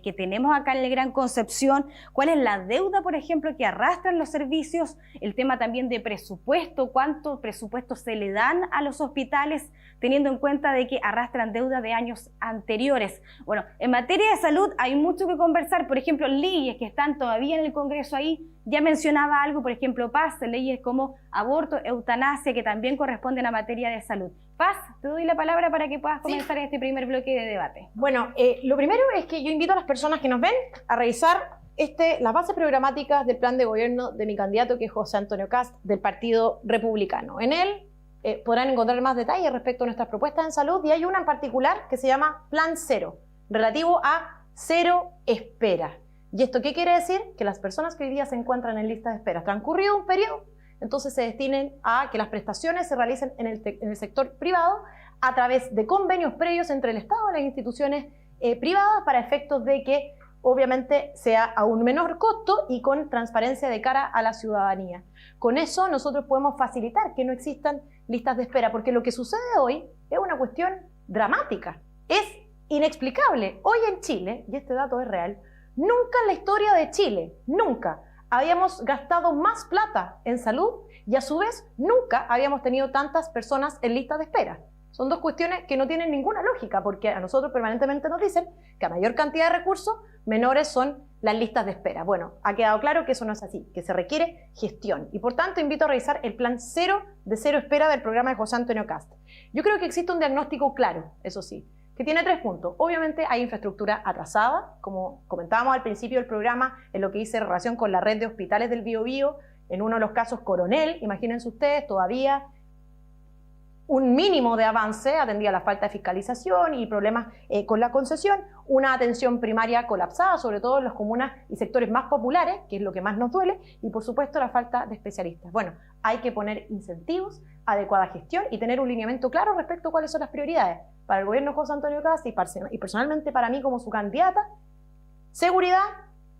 que tenemos acá en el Gran Concepción, cuál es la deuda, por ejemplo, que arrastran los servicios, el tema también de presupuesto, cuánto presupuesto se le dan a los hospitales, teniendo en cuenta de que arrastran deuda de años anteriores. Bueno, en materia de salud hay mucho que conversar, por ejemplo, leyes que están todavía en el Congreso ahí, ya mencionaba algo, por ejemplo, Paz, leyes como aborto, eutanasia, que también corresponden a materia de salud. Paz, te doy la palabra para que puedas comenzar este primer bloque de debate.
Bueno, lo primero es que yo invito a las personas que nos ven a revisar las bases programáticas del plan de gobierno de mi candidato, que es José Antonio Cast, del Partido Republicano. En él podrán encontrar más detalles respecto a nuestras propuestas en salud, y hay una en particular que se llama Plan Cero, relativo a cero espera. ¿Y esto qué quiere decir? Que las personas que hoy día se encuentran en lista de espera, transcurrido un periodo, entonces se destinen a que las prestaciones se realicen en el sector privado a través de convenios previos entre el Estado y las instituciones privadas, para efectos de que obviamente sea a un menor costo y con transparencia de cara a la ciudadanía. Con eso nosotros podemos facilitar que no existan listas de espera, porque lo que sucede hoy es una cuestión dramática, es inexplicable. Hoy en Chile, y este dato es real, nunca en la historia de Chile, nunca habíamos gastado más plata en salud, y a su vez nunca habíamos tenido tantas personas en lista de espera. Son dos cuestiones que no tienen ninguna lógica, porque a nosotros permanentemente nos dicen que a mayor cantidad de recursos, menores son las listas de espera. Bueno, ha quedado claro que eso no es así, que se requiere gestión. Y por tanto invito a revisar el plan cero espera del programa de José Antonio Cast. Yo creo que existe un diagnóstico claro, eso sí, que tiene 3 puntos. Obviamente hay infraestructura atrasada, como comentábamos al principio del programa, en lo que dice relación con la red de hospitales del Biobío, en uno de los casos Coronel, imagínense ustedes, todavía un mínimo de avance atendía a la falta de fiscalización y problemas con la concesión, una atención primaria colapsada, sobre todo en las comunas y sectores más populares, que es lo que más nos duele, y por supuesto la falta de especialistas. Bueno, hay que poner incentivos, adecuada gestión y tener un lineamiento claro respecto a cuáles son las prioridades para el gobierno de José Antonio Cast y personalmente para mí como su candidata: seguridad,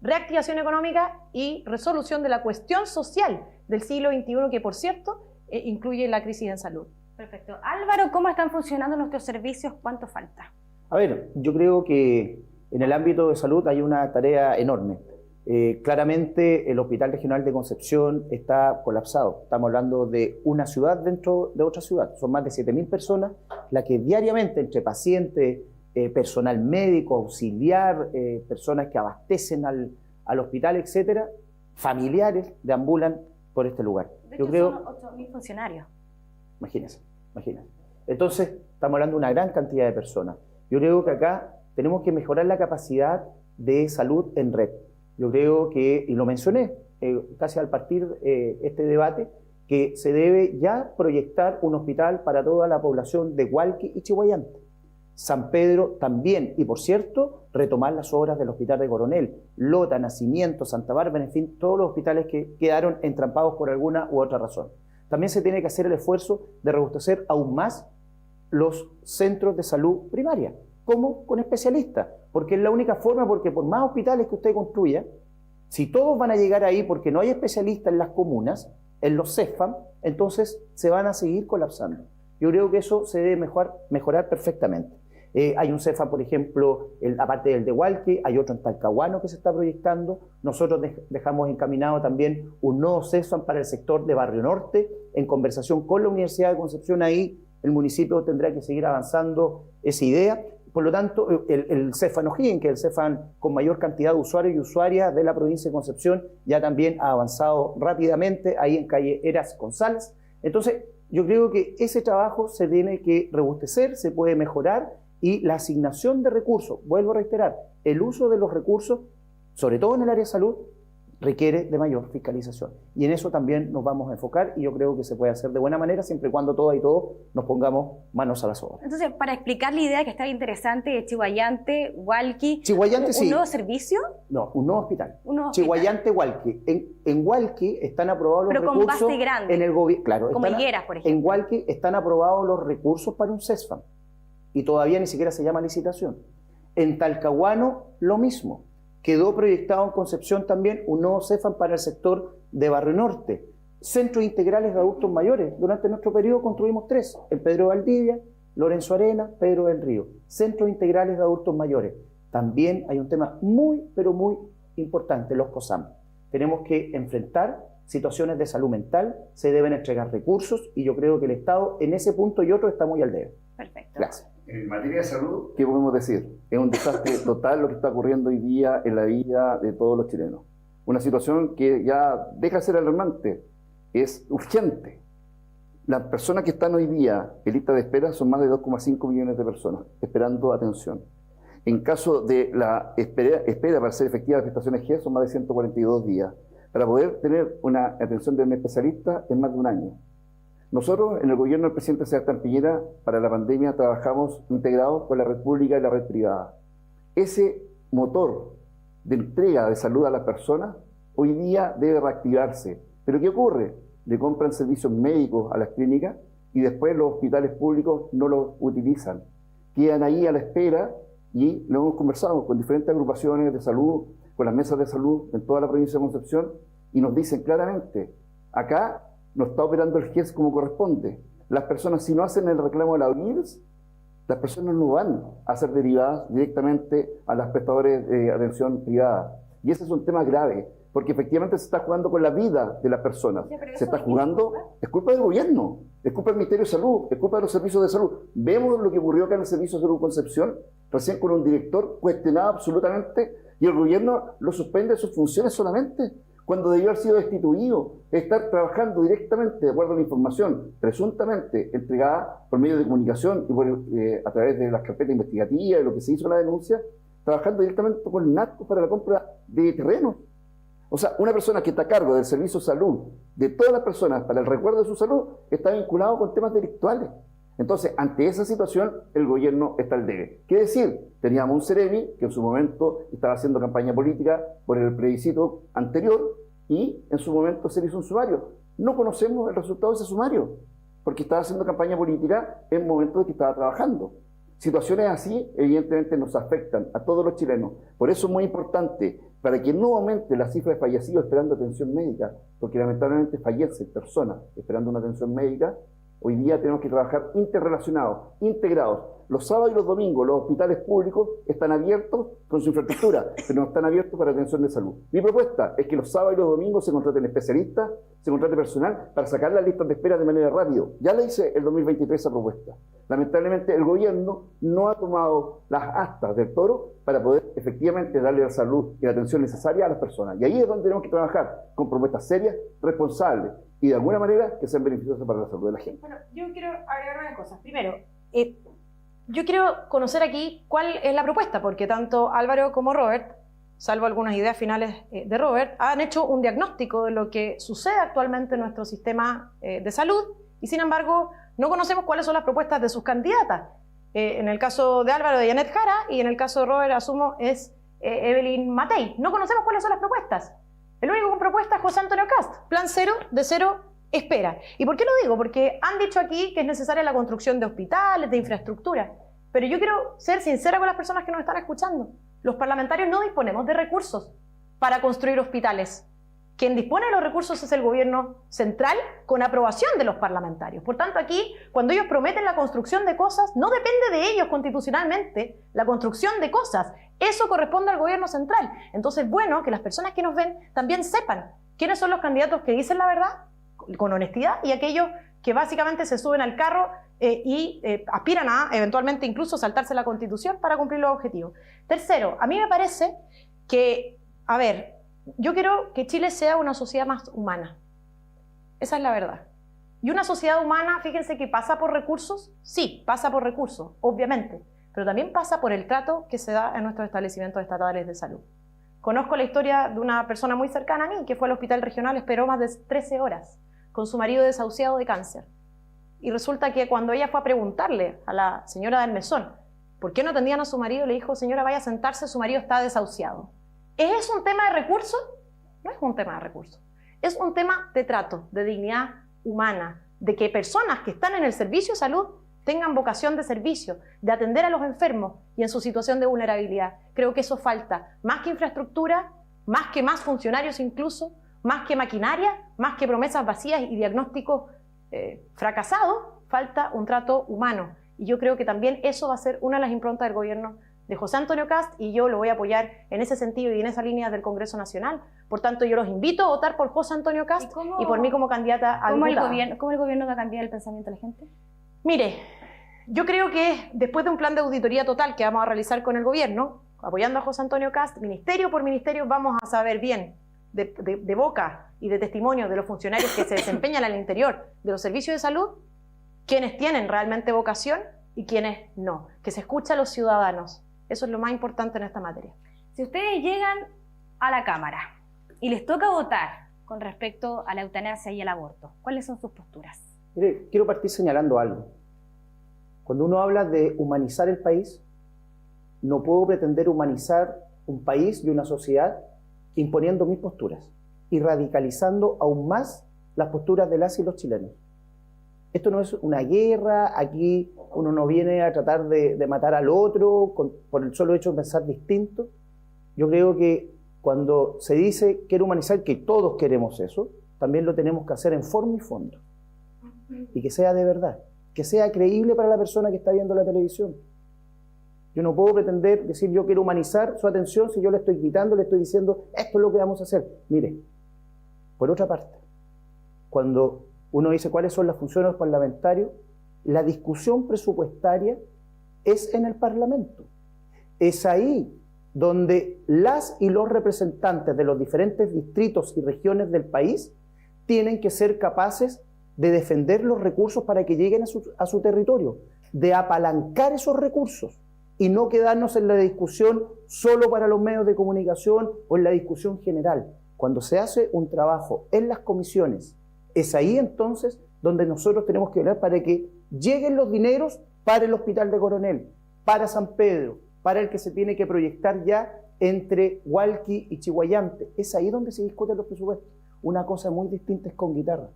reactivación económica y resolución de la cuestión social del siglo XXI, que por cierto incluye la crisis en salud.
Perfecto. Álvaro, ¿cómo están funcionando nuestros servicios? ¿Cuánto falta?
A ver, yo creo que en el ámbito de salud hay una tarea enorme. Claramente el Hospital Regional de Concepción está colapsado. Estamos hablando de una ciudad dentro de otra ciudad. Son más de 7.000 personas las que diariamente entre pacientes, personal médico, auxiliar, personas que abastecen al hospital, etcétera, familiares deambulan por este lugar.
De hecho, son 8.000 funcionarios.
Imagínense. Entonces, estamos hablando de una gran cantidad de personas. Yo creo que acá tenemos que mejorar la capacidad de salud en red. Yo creo que, y lo mencioné casi al partir este debate, que se debe ya proyectar un hospital para toda la población de Hualqui y Chihhuayante. San Pedro también, y por cierto, retomar las obras del Hospital de Coronel, Lota, Nacimiento, Santa Bárbara, en fin, todos los hospitales que quedaron entrampados por alguna u otra razón. También se tiene que hacer el esfuerzo de robustecer aún más los centros de salud primaria, como con especialistas, porque es la única forma, porque por más hospitales que usted construya, si todos van a llegar ahí porque no hay especialistas en las comunas, en los CEFAM, entonces se van a seguir colapsando. Yo creo que eso se debe mejorar perfectamente. Hay un CEFAM, por ejemplo, aparte del de Hualqui, hay otro en Talcahuano que se está proyectando. Nosotros dejamos encaminado también un nuevo CEFAM para el sector de Barrio Norte, en conversación con la Universidad de Concepción. Ahí el municipio tendrá que seguir avanzando esa idea. Por lo tanto, el CEFAM O'Higgins, que es el CEFAM con mayor cantidad de usuarios y usuarias de la provincia de Concepción, ya también ha avanzado rápidamente ahí en calle Eras González. Entonces, yo creo que ese trabajo se tiene que robustecer, se puede mejorar, y la asignación de recursos, vuelvo a reiterar, el uso de los recursos, sobre todo en el área de salud, requiere de mayor fiscalización. Y en eso también nos vamos a enfocar, y yo creo que se puede hacer de buena manera siempre y cuando todas y todos nos pongamos manos a las obras.
Entonces, para explicar la idea que está interesante de Chihhuayante, Hualqui,
Chihhuayante, sí.
¿Un nuevo servicio?
No, un nuevo hospital.
Un nuevo hospital.
Chihhuayante, Hualqui. En Hualqui están aprobados los recursos.
Pero con base grande.
En el gobierno, claro.
Como Higueras, por ejemplo.
En Hualqui están aprobados los recursos para un CESFAM. Y todavía ni siquiera se llama licitación. En Talcahuano, lo mismo. Quedó proyectado en Concepción también un nuevo CEFAM para el sector de Barrio Norte. Centros integrales de adultos mayores. Durante nuestro periodo construimos 3. En Pedro de Valdivia, Lorenzo Arena, Pedro del Río. Centros integrales de adultos mayores. También hay un tema muy, pero muy importante, los COSAM. Tenemos que enfrentar situaciones de salud mental, se deben entregar recursos, y yo creo que el Estado en ese punto y otro está muy al debe.
Perfecto.
Gracias.
En materia de salud, ¿qué podemos decir? Es un desastre total lo que está ocurriendo hoy día en la vida de todos los chilenos. Una situación que ya deja de ser alarmante, es urgente. Las personas que están hoy día en lista de espera son más de 2,5 millones de personas esperando atención. En caso de la espera para ser efectiva las prestaciones G son más de 142 días. Para poder tener una atención de un especialista es más de un año. Nosotros, en el gobierno del presidente Sebastián Piñera, para la pandemia trabajamos integrados con la red pública y la red privada. Ese motor de entrega de salud a las personas hoy día debe reactivarse. ¿Pero qué ocurre? Le compran servicios médicos a las clínicas y después los hospitales públicos no los utilizan. Quedan ahí a la espera, y lo hemos conversado con diferentes agrupaciones de salud, con las mesas de salud en toda la provincia de Concepción, y nos dicen claramente, acá no está operando el GES como corresponde. Las personas, si no hacen el reclamo de la OIRS, las personas no van a ser derivadas directamente a los prestadores de atención privada. Y ese es un tema grave, porque efectivamente se está jugando con la vida de las personas. Se está jugando, es culpa del gobierno, es culpa del Ministerio de Salud, es culpa de los servicios de salud. Vemos lo que ocurrió acá en el Servicio de Salud Concepción, recién con un director cuestionado absolutamente, y el gobierno lo suspende de sus funciones solamente, cuando debió haber sido destituido, estar trabajando directamente, de acuerdo a la información presuntamente entregada por medios de comunicación y a través de las carpetas investigativas y lo que se hizo en la denuncia, trabajando directamente con el narco para la compra de terrenos. O sea, una persona que está a cargo del servicio de salud de todas las personas para el resguardo de su salud está vinculado con temas delictuales. Entonces, ante esa situación, el gobierno está al debe. ¿Qué decir? Teníamos un Ceremi que en su momento estaba haciendo campaña política por el plebiscito anterior y en su momento se hizo un sumario. No conocemos el resultado de ese sumario porque estaba haciendo campaña política en momentos en que estaba trabajando. Situaciones así, evidentemente, nos afectan a todos los chilenos. Por eso es muy importante, para que no aumente la cifra de fallecidos esperando atención médica, porque lamentablemente fallecen personas esperando una atención médica, Hoy día tenemos que trabajar interrelacionados, integrados. Los sábados y los domingos los hospitales públicos están abiertos con su infraestructura, pero no están abiertos para atención de salud. Mi propuesta es que los sábados y los domingos se contraten especialistas, se contrate personal para sacar las listas de espera de manera rápida. Ya le hice el 2023 esa propuesta. Lamentablemente el gobierno no ha tomado las astas del toro para poder efectivamente darle la salud y la atención necesaria a las personas. Y ahí es donde tenemos que trabajar con propuestas serias, responsables y de alguna manera que sean beneficiosas para la salud de la gente.
Bueno, yo quiero agregar unas cosas. Primero, yo quiero conocer aquí cuál es la propuesta, porque tanto Álvaro como Robert, salvo algunas ideas finales de Robert, han hecho un diagnóstico de lo que sucede actualmente en nuestro sistema de salud y sin embargo no conocemos cuáles son las propuestas de sus candidatas. En el caso de Álvaro, de Janet Jara, y en el caso de Robert, asumo, es Evelyn Matei. No conocemos cuáles son las propuestas. El único con propuesta es José Antonio Kast. Plan cero, de cero, espera. ¿Y por qué lo digo? Porque han dicho aquí que es necesaria la construcción de hospitales, de infraestructura. Pero yo quiero ser sincera con las personas que nos están escuchando. Los parlamentarios no disponemos de recursos para construir hospitales. Quien dispone de los recursos es el gobierno central con aprobación de los parlamentarios. Por tanto, aquí, cuando ellos prometen la construcción de cosas, no depende de ellos constitucionalmente la construcción de cosas. Eso corresponde al gobierno central. Entonces, bueno, que las personas que nos ven también sepan quiénes son los candidatos que dicen la verdad con honestidad y aquellos que básicamente se suben al carro y aspiran a eventualmente incluso saltarse la Constitución para cumplir los objetivos. Tercero, a mí me parece que, a ver, yo quiero que Chile sea una sociedad más humana. Esa es la verdad. Y una sociedad humana, fíjense que pasa por recursos, sí, pasa por recursos, obviamente, pero también pasa por el trato que se da en nuestros establecimientos estatales de salud. Conozco la historia de una persona muy cercana a mí que fue al hospital regional, esperó más de 13 horas con su marido desahuciado de cáncer. Y resulta que cuando ella fue a preguntarle a la señora del mesón por qué no atendían a su marido, le dijo: señora, vaya a sentarse, su marido está desahuciado. ¿Es un tema de recursos? No es un tema de recursos. Es un tema de trato, de dignidad humana, de que personas que están en el servicio de salud tengan vocación de servicio, de atender a los enfermos y en su situación de vulnerabilidad. Creo que eso falta. Más que infraestructura, más que más funcionarios incluso, más que maquinaria, más que promesas vacías y diagnósticos fracasados, falta un trato humano. Y yo creo que también eso va a ser una de las improntas del gobierno de José Antonio Kast, y yo lo voy a apoyar en ese sentido y en esa línea del Congreso Nacional. Por tanto, yo los invito a votar por José Antonio Kast y por mí como candidata a diputada.
¿Cómo el gobierno va a cambiar el pensamiento de la gente?
Mire, yo creo que después de un plan de auditoría total que vamos a realizar con el gobierno, apoyando a José Antonio Kast, ministerio por ministerio, vamos a saber bien de boca y de testimonio de los funcionarios que se desempeñan al interior de los servicios de salud, quienes tienen realmente vocación y quienes no. Que se escucha a los ciudadanos. Eso es lo más importante en esta materia.
Si ustedes llegan a la Cámara y les toca votar con respecto a la eutanasia y el aborto, ¿cuáles son sus posturas?
Mire, quiero partir señalando algo. Cuando uno habla de humanizar el país, no puedo pretender humanizar un país y una sociedad imponiendo mis posturas y radicalizando aún más las posturas de las y los chilenos. Esto no es una guerra, aquí uno no viene a tratar de matar al otro por el solo hecho de pensar distinto. Yo creo que cuando se dice quiero humanizar, que todos queremos eso, también lo tenemos que hacer en forma y fondo. Y que sea de verdad, que sea creíble para la persona que está viendo la televisión. Yo no puedo pretender decir yo quiero humanizar su atención si yo le estoy gritando, le estoy diciendo esto es lo que vamos a hacer. Mire, por otra parte, cuando uno dice cuáles son las funciones de los parlamentarios, la discusión presupuestaria es en el Parlamento. Es ahí donde las y los representantes de los diferentes distritos y regiones del país tienen que ser capaces de defender los recursos para que lleguen a su territorio, de apalancar esos recursos y no quedarnos en la discusión solo para los medios de comunicación o en la discusión general. Cuando se hace un trabajo en las comisiones, es ahí entonces donde nosotros tenemos que hablar para que lleguen los dineros para el Hospital de Coronel, para San Pedro, para el que se tiene que proyectar ya entre Hualqui y Chihuayante. Es ahí donde se discuten los presupuestos. Una cosa muy distinta es con guitarra.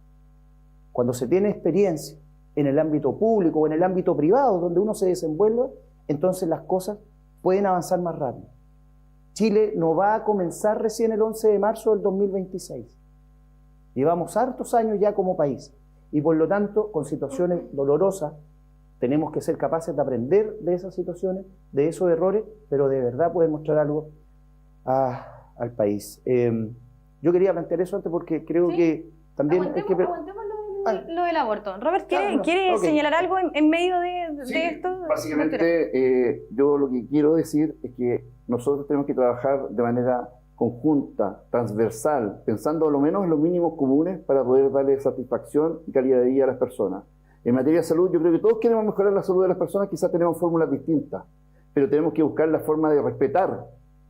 Cuando se tiene experiencia en el ámbito público o en el ámbito privado, donde uno se desenvuelve, entonces las cosas pueden avanzar más rápido. Chile no va a comenzar recién el 11 de marzo del 2026. Llevamos hartos años ya como país. y por lo tanto, con situaciones dolorosas, tenemos que ser capaces de aprender de esas situaciones, de esos errores, pero de verdad poder mostrar algo al país. Yo quería plantear eso antes porque creo que también
Aguantemos lo del aborto. Robert, ¿quiere señalar algo en medio de esto?
Básicamente, yo lo que quiero decir es que nosotros tenemos que trabajar de manera conjunta, transversal, pensando a lo menos en los mínimos comunes para poder darle satisfacción y calidad de vida a las personas. En materia de salud, yo creo que todos queremos mejorar la salud de las personas, quizás tenemos fórmulas distintas, pero tenemos que buscar la forma de respetar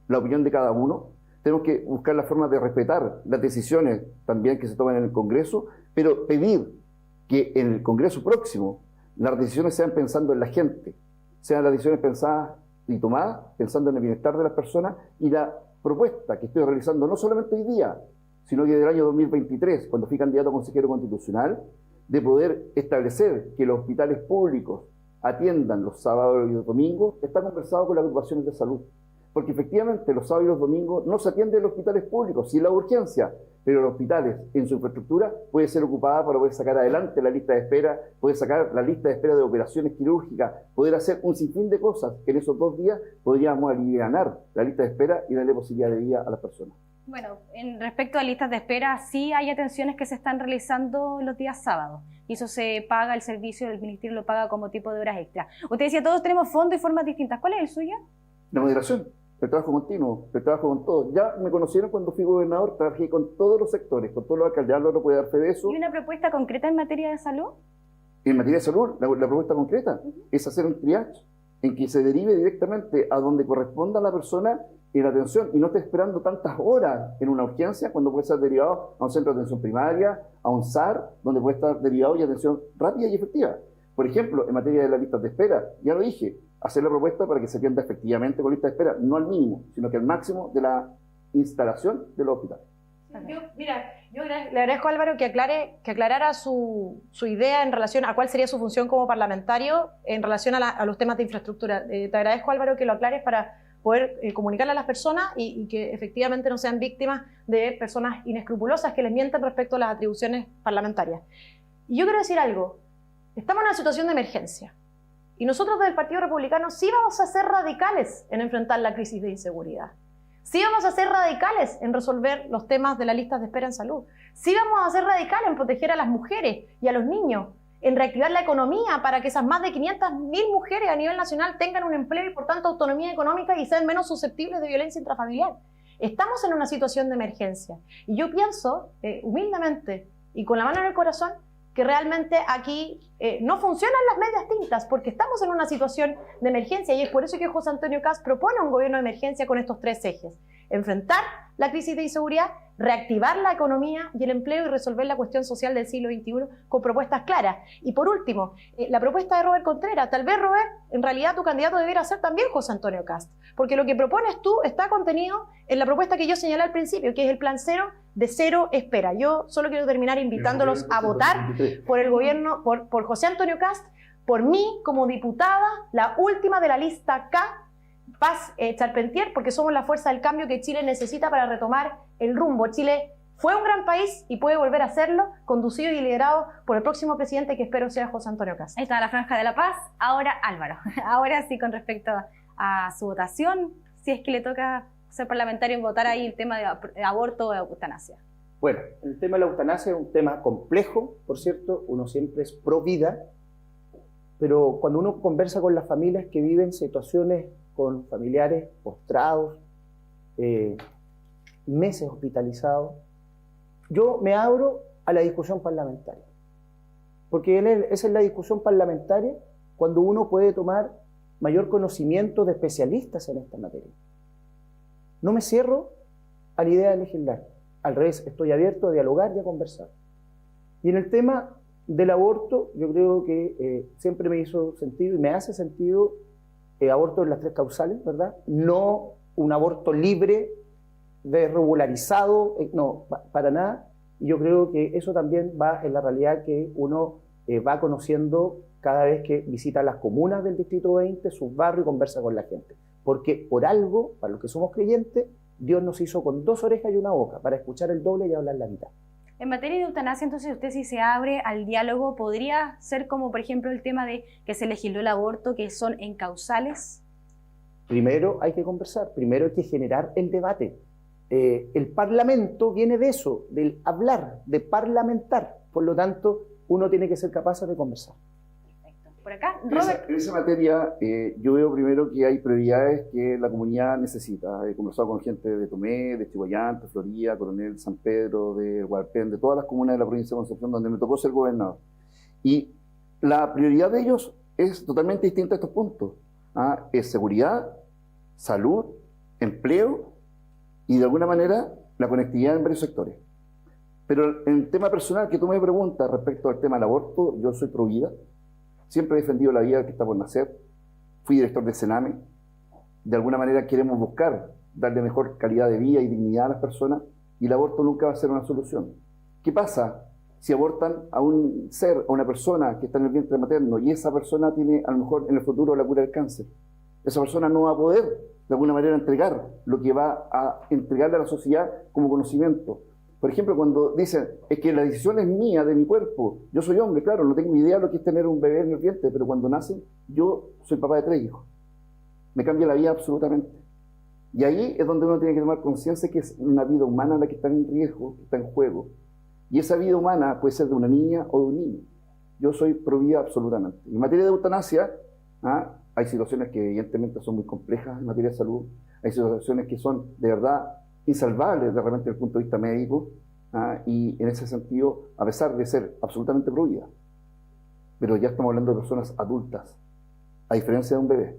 la opinión de cada uno, tenemos que buscar la forma de respetar las decisiones también que se toman en el Congreso, pero pedir que en el Congreso próximo las decisiones sean pensando en la gente, sean las decisiones pensadas y tomadas pensando en el bienestar de las personas, y la propuesta que estoy realizando no solamente hoy día, sino que del año 2023, cuando fui candidato a consejero constitucional, de poder establecer que los hospitales públicos atiendan los sábados y los domingos, está conversado con las agrupaciones de salud. Porque efectivamente los sábados y los domingos no se atienden en los hospitales públicos, sí la urgencia, pero los hospitales en su infraestructura puede ser ocupada para poder sacar adelante la lista de espera, poder sacar la lista de espera de operaciones quirúrgicas, poder hacer un sinfín de cosas que en esos 2 días podríamos alivianar la lista de espera y darle posibilidad de vida a las personas.
Bueno, en respecto a listas de espera, sí hay atenciones que se están realizando los días sábados. Y eso se paga, el servicio del ministerio lo paga como tipo de horas extra. Usted decía, todos tenemos fondos y formas distintas. ¿Cuál es el suyo?
La moderación, el trabajo continuo, el trabajo con todos. Ya me conocieron cuando fui gobernador, trabajé con todos los sectores, con todos los alcaldes. Álvaro puede dar fe de eso.
¿Y una propuesta concreta en materia de salud?
En materia de salud, la propuesta concreta es hacer un triage en que se derive directamente a donde corresponda a la persona en la atención y no esté esperando tantas horas en una urgencia cuando puede ser derivado a un centro de atención primaria, a un SAR, donde puede estar derivado y atención rápida y efectiva. Por ejemplo, en materia de las listas de espera, ya lo dije, hacer la propuesta para que se atienda efectivamente con listas de espera, no al mínimo, sino que al máximo de la instalación de los hospitales.
Yo le agradezco a Álvaro que aclarara su idea en relación a cuál sería su función como parlamentario en relación a los temas de infraestructura. Te agradezco, Álvaro, que lo aclares para poder comunicarle a las personas y que efectivamente no sean víctimas de personas inescrupulosas que les mientan respecto a las atribuciones parlamentarias. Y yo quiero decir algo, estamos en una situación de emergencia y nosotros del Partido Republicano sí vamos a ser radicales en enfrentar la crisis de inseguridad. Sí vamos a ser radicales en resolver los temas de las listas de espera en salud. Sí vamos a ser radicales en proteger a las mujeres y a los niños, en reactivar la economía para que esas más de 500.000 mujeres a nivel nacional tengan un empleo y por tanto autonomía económica y sean menos susceptibles de violencia intrafamiliar. Estamos en una situación de emergencia y yo pienso humildemente y con la mano en el corazón que realmente aquí no funcionan las medias tintas porque estamos en una situación de emergencia y es por eso que José Antonio Kast propone un gobierno de emergencia con estos 3 ejes. Enfrentar la crisis de inseguridad, reactivar la economía y el empleo y resolver la cuestión social del siglo XXI con propuestas claras. Y por último, la propuesta de Robert Contreras. Tal vez, Robert, en realidad tu candidato debiera ser también José Antonio Kast, porque lo que propones tú está contenido en la propuesta que yo señalé al principio, que es el plan cero espera. Yo solo quiero terminar invitándolos a votar por el gobierno, por José Antonio Kast, por mí como diputada, la última de la lista K, Paz Charpentier, porque somos la fuerza del cambio que Chile necesita para retomar el rumbo. Chile fue un gran país y puede volver a serlo, conducido y liderado por el próximo presidente que espero sea José Antonio Kast.
Ahí está la Franja de la Paz. Ahora Álvaro. Ahora sí, con respecto a su votación, si es que le toca ser parlamentario en votar ahí el tema de aborto o de eutanasia.
Bueno, el tema de la eutanasia es un tema complejo, por cierto, uno siempre es pro vida, pero cuando uno conversa con las familias que viven situaciones con familiares postrados, meses hospitalizados, yo me abro a la discusión parlamentaria, porque esa es la discusión parlamentaria cuando uno puede tomar mayor conocimiento de especialistas en esta materia. No me cierro a la idea de legislar, al revés, estoy abierto a dialogar y a conversar. Y en el tema del aborto, yo creo que siempre me hizo sentido y me hace sentido aborto en las 3 causales, ¿verdad? No un aborto libre, desregularizado, no, para nada. Y yo creo que eso también va en la realidad que uno va conociendo cada vez que visita las comunas del Distrito 20, sus barrios y conversa con la gente. Porque por algo, para los que somos creyentes, Dios nos hizo con 2 orejas y 1 boca, para escuchar el doble y hablar la mitad.
En materia de eutanasia, entonces, usted si se abre al diálogo, ¿podría ser como, por ejemplo, el tema de que se legisló el aborto, que son encausales?
Primero hay que conversar, primero hay que generar el debate. El parlamento viene de eso, del hablar, de parlamentar. Por lo tanto, uno tiene que ser capaz de conversar.
Perfecto. Por acá, Robert.
En esa materia, yo veo primero que hay prioridades que la comunidad necesita. He conversado con gente de Tomé, de Chihuayante, Florida, Coronel, San Pedro, de Hualpén, de todas las comunas de la provincia de Concepción, donde me tocó ser gobernador. Y la prioridad de ellos es totalmente distinta a estos puntos. Es seguridad, salud, empleo y de alguna manera la conectividad en varios sectores. Pero en el tema personal que tú me preguntas respecto al tema del aborto, yo soy pro vida, siempre he defendido la vida que está por nacer, fui director de Sename, de alguna manera queremos buscar darle mejor calidad de vida y dignidad a las personas y el aborto nunca va a ser una solución. ¿Qué pasa si abortan a un ser, a una persona que está en el vientre materno y esa persona tiene a lo mejor en el futuro la cura del cáncer? Esa persona no va a poder de alguna manera entregar lo que va a entregarle a la sociedad como conocimiento. Por ejemplo, cuando dicen, es que la decisión es mía, de mi cuerpo, yo soy hombre, claro, no tengo idea de lo que es tener un bebé en el vientre, pero cuando nacen, yo soy papá de 3 hijos. Me cambia la vida absolutamente. Y ahí es donde uno tiene que tomar conciencia que es una vida humana la que está en riesgo, que está en juego. Y esa vida humana puede ser de una niña o de un niño. Yo soy pro vida absolutamente. En materia de eutanasia, hay situaciones que evidentemente son muy complejas en materia de salud, hay situaciones que son de verdad insalvables de repente desde el punto de vista médico, y en ese sentido, a pesar de ser absolutamente pro vida, pero ya estamos hablando de personas adultas, a diferencia de un bebé,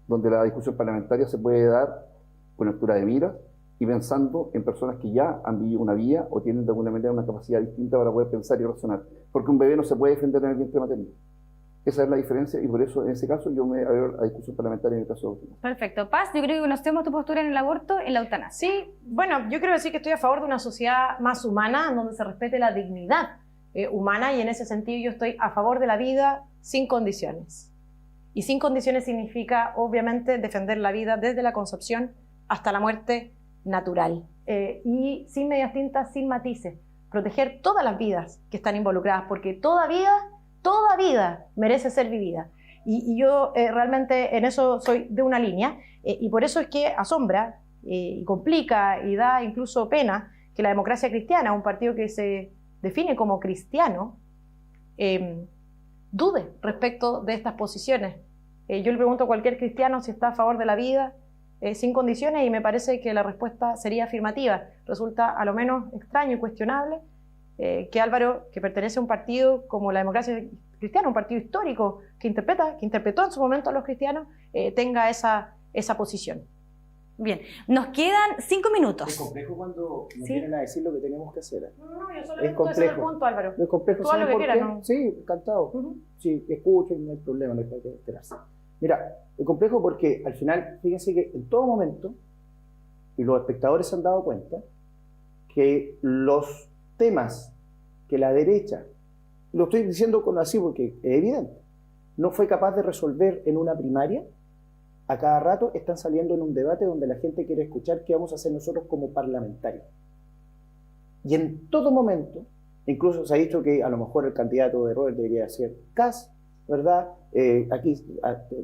donde la discusión parlamentaria se puede dar con altura de miras y pensando en personas que ya han vivido una vida o tienen de alguna manera una capacidad distinta para poder pensar y razonar, porque un bebé no se puede defender en el vientre materno. Esa es la diferencia y por eso en ese caso yo me abro a discusión parlamentaria en el caso de eutanasia.
Perfecto. Paz, yo creo que conocemos tu postura en el aborto, en la eutanasia.
Sí, bueno, yo quiero decir que estoy a favor de una sociedad más humana, en donde se respete la dignidad humana, y en ese sentido yo estoy a favor de la vida sin condiciones. Y sin condiciones significa, obviamente, defender la vida desde la concepción hasta la muerte natural. Y sin medias tintas, sin matices. Proteger todas las vidas que están involucradas, porque toda vida merece ser vivida. Y yo realmente en eso soy de una línea, y por eso es que asombra y complica y da incluso pena que la Democracia Cristiana, un partido que se define como cristiano, dude respecto de estas posiciones. Yo le pregunto a cualquier cristiano si está a favor de la vida sin condiciones, y me parece que la respuesta sería afirmativa. Resulta a lo menos extraño y cuestionable que Álvaro, que pertenece a un partido como la Democracia Cristiana, un partido histórico que interpretó en su momento a los cristianos, tenga esa posición.
Bien, nos quedan 5 minutos.
Es complejo cuando nos
¿Sí?
vienen a decir lo que tenemos que hacer.
No, yo
Es
solamente estoy
complejo.
haciendo el punto, Álvaro.
Es complejo.
Todo lo que quieras, ¿no?
Sí, encantado. Sí, escucho y no hay problema, no hay que enterarse. Mira, es complejo porque al final, fíjense que en todo momento, y los espectadores se han dado cuenta, que los temas que la derecha, lo estoy diciendo así porque es evidente, no fue capaz de resolver en una primaria, a cada rato están saliendo en un debate donde la gente quiere escuchar qué vamos a hacer nosotros como parlamentarios. Y en todo momento, incluso se ha dicho que a lo mejor el candidato de Robert debería ser Kast, ¿verdad? Aquí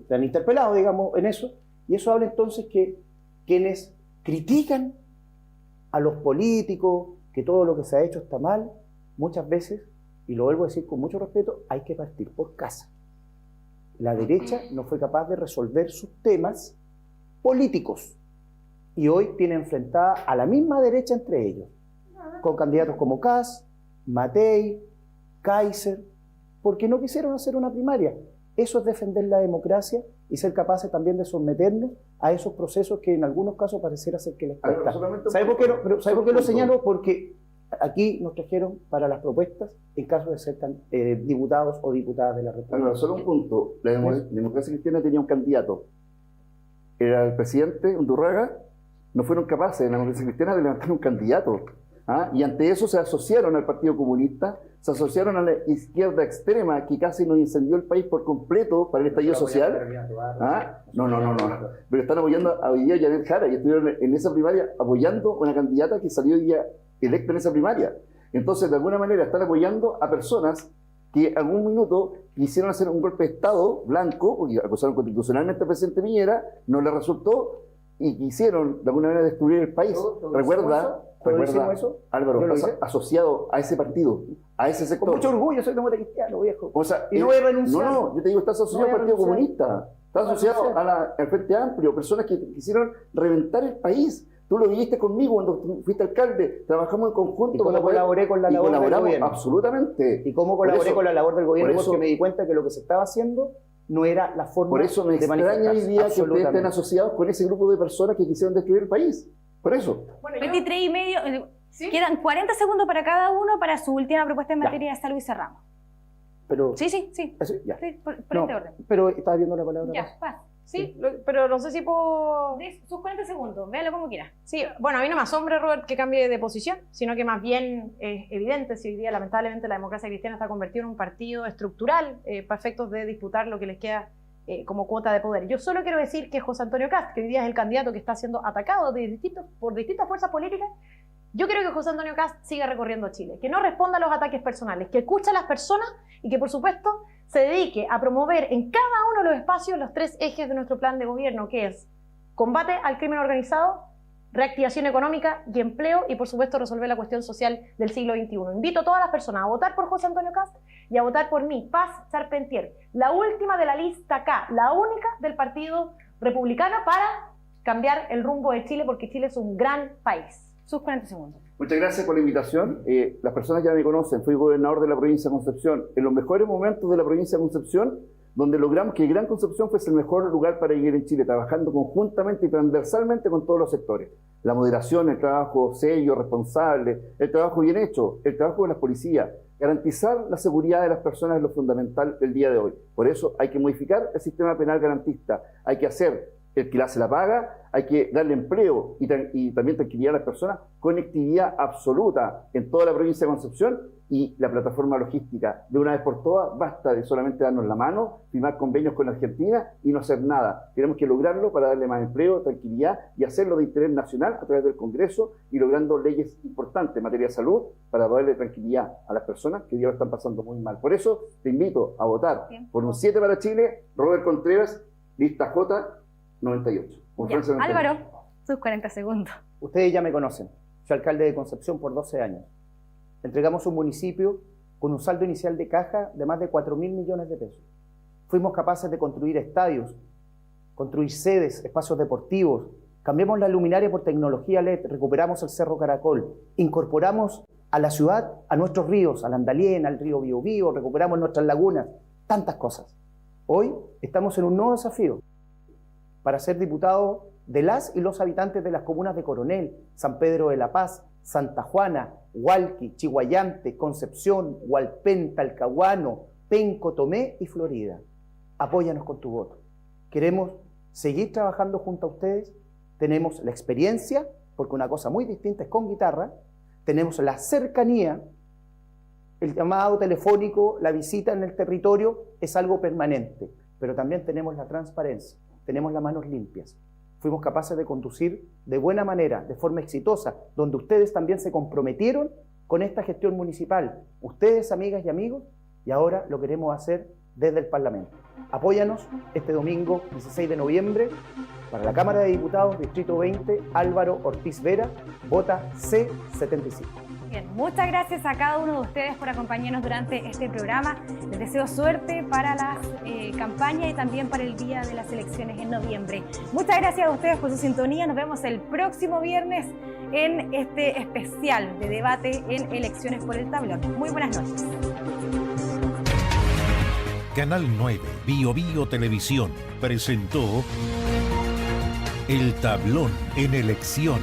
te han interpelado, digamos, en eso, y eso habla entonces que quienes critican a los políticos, que todo lo que se ha hecho está mal, muchas veces, y lo vuelvo a decir con mucho respeto, hay que partir por casa. La derecha no fue capaz de resolver sus temas políticos y hoy tiene enfrentada a la misma derecha entre ellos, con candidatos como Kast, Matei, Kaiser, porque no quisieron hacer una primaria. Eso es defender la democracia y ser capaces también de someternos a esos procesos que en algunos casos pareciera ser que les cuesta. ¿Sabe por qué lo señalo? Porque aquí nos trajeron para las propuestas en caso de ser diputados o diputadas de la República.
Bueno, solo un punto. La Democracia Cristiana tenía un candidato. Era el presidente Undurraga. No fueron capaces en la Democracia Cristiana de levantar un candidato. Y ante eso se asociaron al Partido Comunista, se asociaron a la izquierda extrema que casi nos incendió el país por completo para el estallido social. No. Pero están apoyando a hoy día Janet Jara y estuvieron en esa primaria apoyando una candidata que salió ya electa en esa primaria. Entonces, de alguna manera, están apoyando a personas que en algún minuto quisieron hacer un golpe de Estado blanco, porque acusaron constitucionalmente al presidente Piñera, no le resultó, y quisieron de alguna manera destruir el país. Recuerda,
eso?
Álvaro, estás asociado a ese partido, a ese sector.
Con mucho orgullo, soy demócrata cristiano, viejo.
O sea,
y no voy a renunciar.
No, yo te digo, estás asociado al Partido Comunista, estás asociado al Frente Amplio, personas que quisieron reventar el país. Tú lo viviste conmigo cuando fuiste alcalde, trabajamos en conjunto.
¿Y cómo colaboré con la labor del gobierno?
Absolutamente.
¿Y cómo colaboré con la labor del gobierno?
Por eso,
porque me di cuenta que lo que se estaba haciendo no era la forma
por eso me extraña hoy día que ustedes estén asociados con ese grupo de personas que quisieron destruir el país. Por eso.
Bueno, 23 y medio, ¿sí? Quedan 40 segundos para cada uno para su última propuesta en materia de salud y cerramos.
Pero,
Sí.
Ya.
Sí, por
No,
este orden.
pero estaba viendo la palabra.
Ya, paz.
Sí, pero no sé si puedo...
Sus 40 segundos, véalo como quiera.
Sí, bueno, a mí no me asombra, Robert, que cambie de posición, sino que más bien es evidente si hoy día, lamentablemente, la democracia cristiana está convertida en un partido estructural para efectos de disputar lo que les queda como cuota de poder. Yo solo quiero decir que José Antonio Kast, que hoy día es el candidato que está siendo atacado por distintas fuerzas políticas, yo creo que José Antonio Kast siga recorriendo Chile, que no responda a los ataques personales, que escuche a las personas y que, por supuesto, se dedique a promover en cada uno de los espacios los 3 ejes de nuestro plan de gobierno, que es combate al crimen organizado, reactivación económica y empleo, y por supuesto resolver la cuestión social del siglo XXI. Invito a todas las personas a votar por José Antonio Kast y a votar por mí, Paz Charpentier, la última de la lista K, la única del Partido Republicano, para cambiar el rumbo de Chile, porque Chile es un gran país.
Sus 40 segundos.
Muchas gracias por la invitación. Las personas ya me conocen, fui gobernador de la provincia de Concepción. En los mejores momentos de la provincia de Concepción, donde logramos que Gran Concepción fuese el mejor lugar para vivir en Chile, trabajando conjuntamente y transversalmente con todos los sectores. La moderación, el trabajo serio, responsable, el trabajo bien hecho, el trabajo de las policías, garantizar la seguridad de las personas es lo fundamental del día de hoy. Por eso hay que modificar el sistema penal garantista, hay que hacer el que la hace la paga, hay que darle empleo y también tranquilidad a las personas, conectividad absoluta en toda la provincia de Concepción y la plataforma logística. De una vez por todas, basta de solamente darnos la mano, firmar convenios con Argentina y no hacer nada. Tenemos que lograrlo para darle más empleo, tranquilidad y hacerlo de interés nacional a través del Congreso y logrando leyes importantes en materia de salud para darle tranquilidad a las personas que hoy día lo están pasando muy mal. Por eso te invito a votar por un 7 para Chile, Robert Contreras, lista J, 98.
Álvaro, sus 40 segundos.
Ustedes ya me conocen. Soy alcalde de Concepción por 12 años. Entregamos un municipio con un saldo inicial de caja de más de 4.000 millones de pesos. Fuimos capaces de construir estadios, construir sedes, espacios deportivos, cambiamos la luminaria por tecnología LED, recuperamos el Cerro Caracol, incorporamos a la ciudad a nuestros ríos, al Andalién, al río Biobío, recuperamos nuestras lagunas, tantas cosas. Hoy estamos en un nuevo desafío para ser diputado de las y los habitantes de las comunas de Coronel, San Pedro de la Paz, Santa Juana, Hualqui, Chihuayante, Concepción, Hualpén, Talcahuano, Penco, Tomé y Florida. Apóyanos con tu voto. Queremos seguir trabajando junto a ustedes. Tenemos la experiencia, porque una cosa muy distinta es con guitarra. Tenemos la cercanía, el llamado telefónico, la visita en el territorio es algo permanente, pero también tenemos la transparencia. Tenemos las manos limpias. Fuimos capaces de conducir de buena manera, de forma exitosa, donde ustedes también se comprometieron con esta gestión municipal. Ustedes, amigas y amigos, y ahora lo queremos hacer desde el Parlamento. Apóyanos este domingo 16 de noviembre para la Cámara de Diputados, Distrito 20, Álvaro Ortiz Vera, vota C75.
Bien, muchas gracias a cada uno de ustedes por acompañarnos durante este programa. Les deseo suerte para las campañas y también para el día de las elecciones en noviembre. Muchas gracias a ustedes por su sintonía. Nos vemos el próximo viernes en este especial de debate en Elecciones por el Tablón. Muy buenas noches.
Canal 9, Bio Bio Televisión, presentó El Tablón en Elecciones.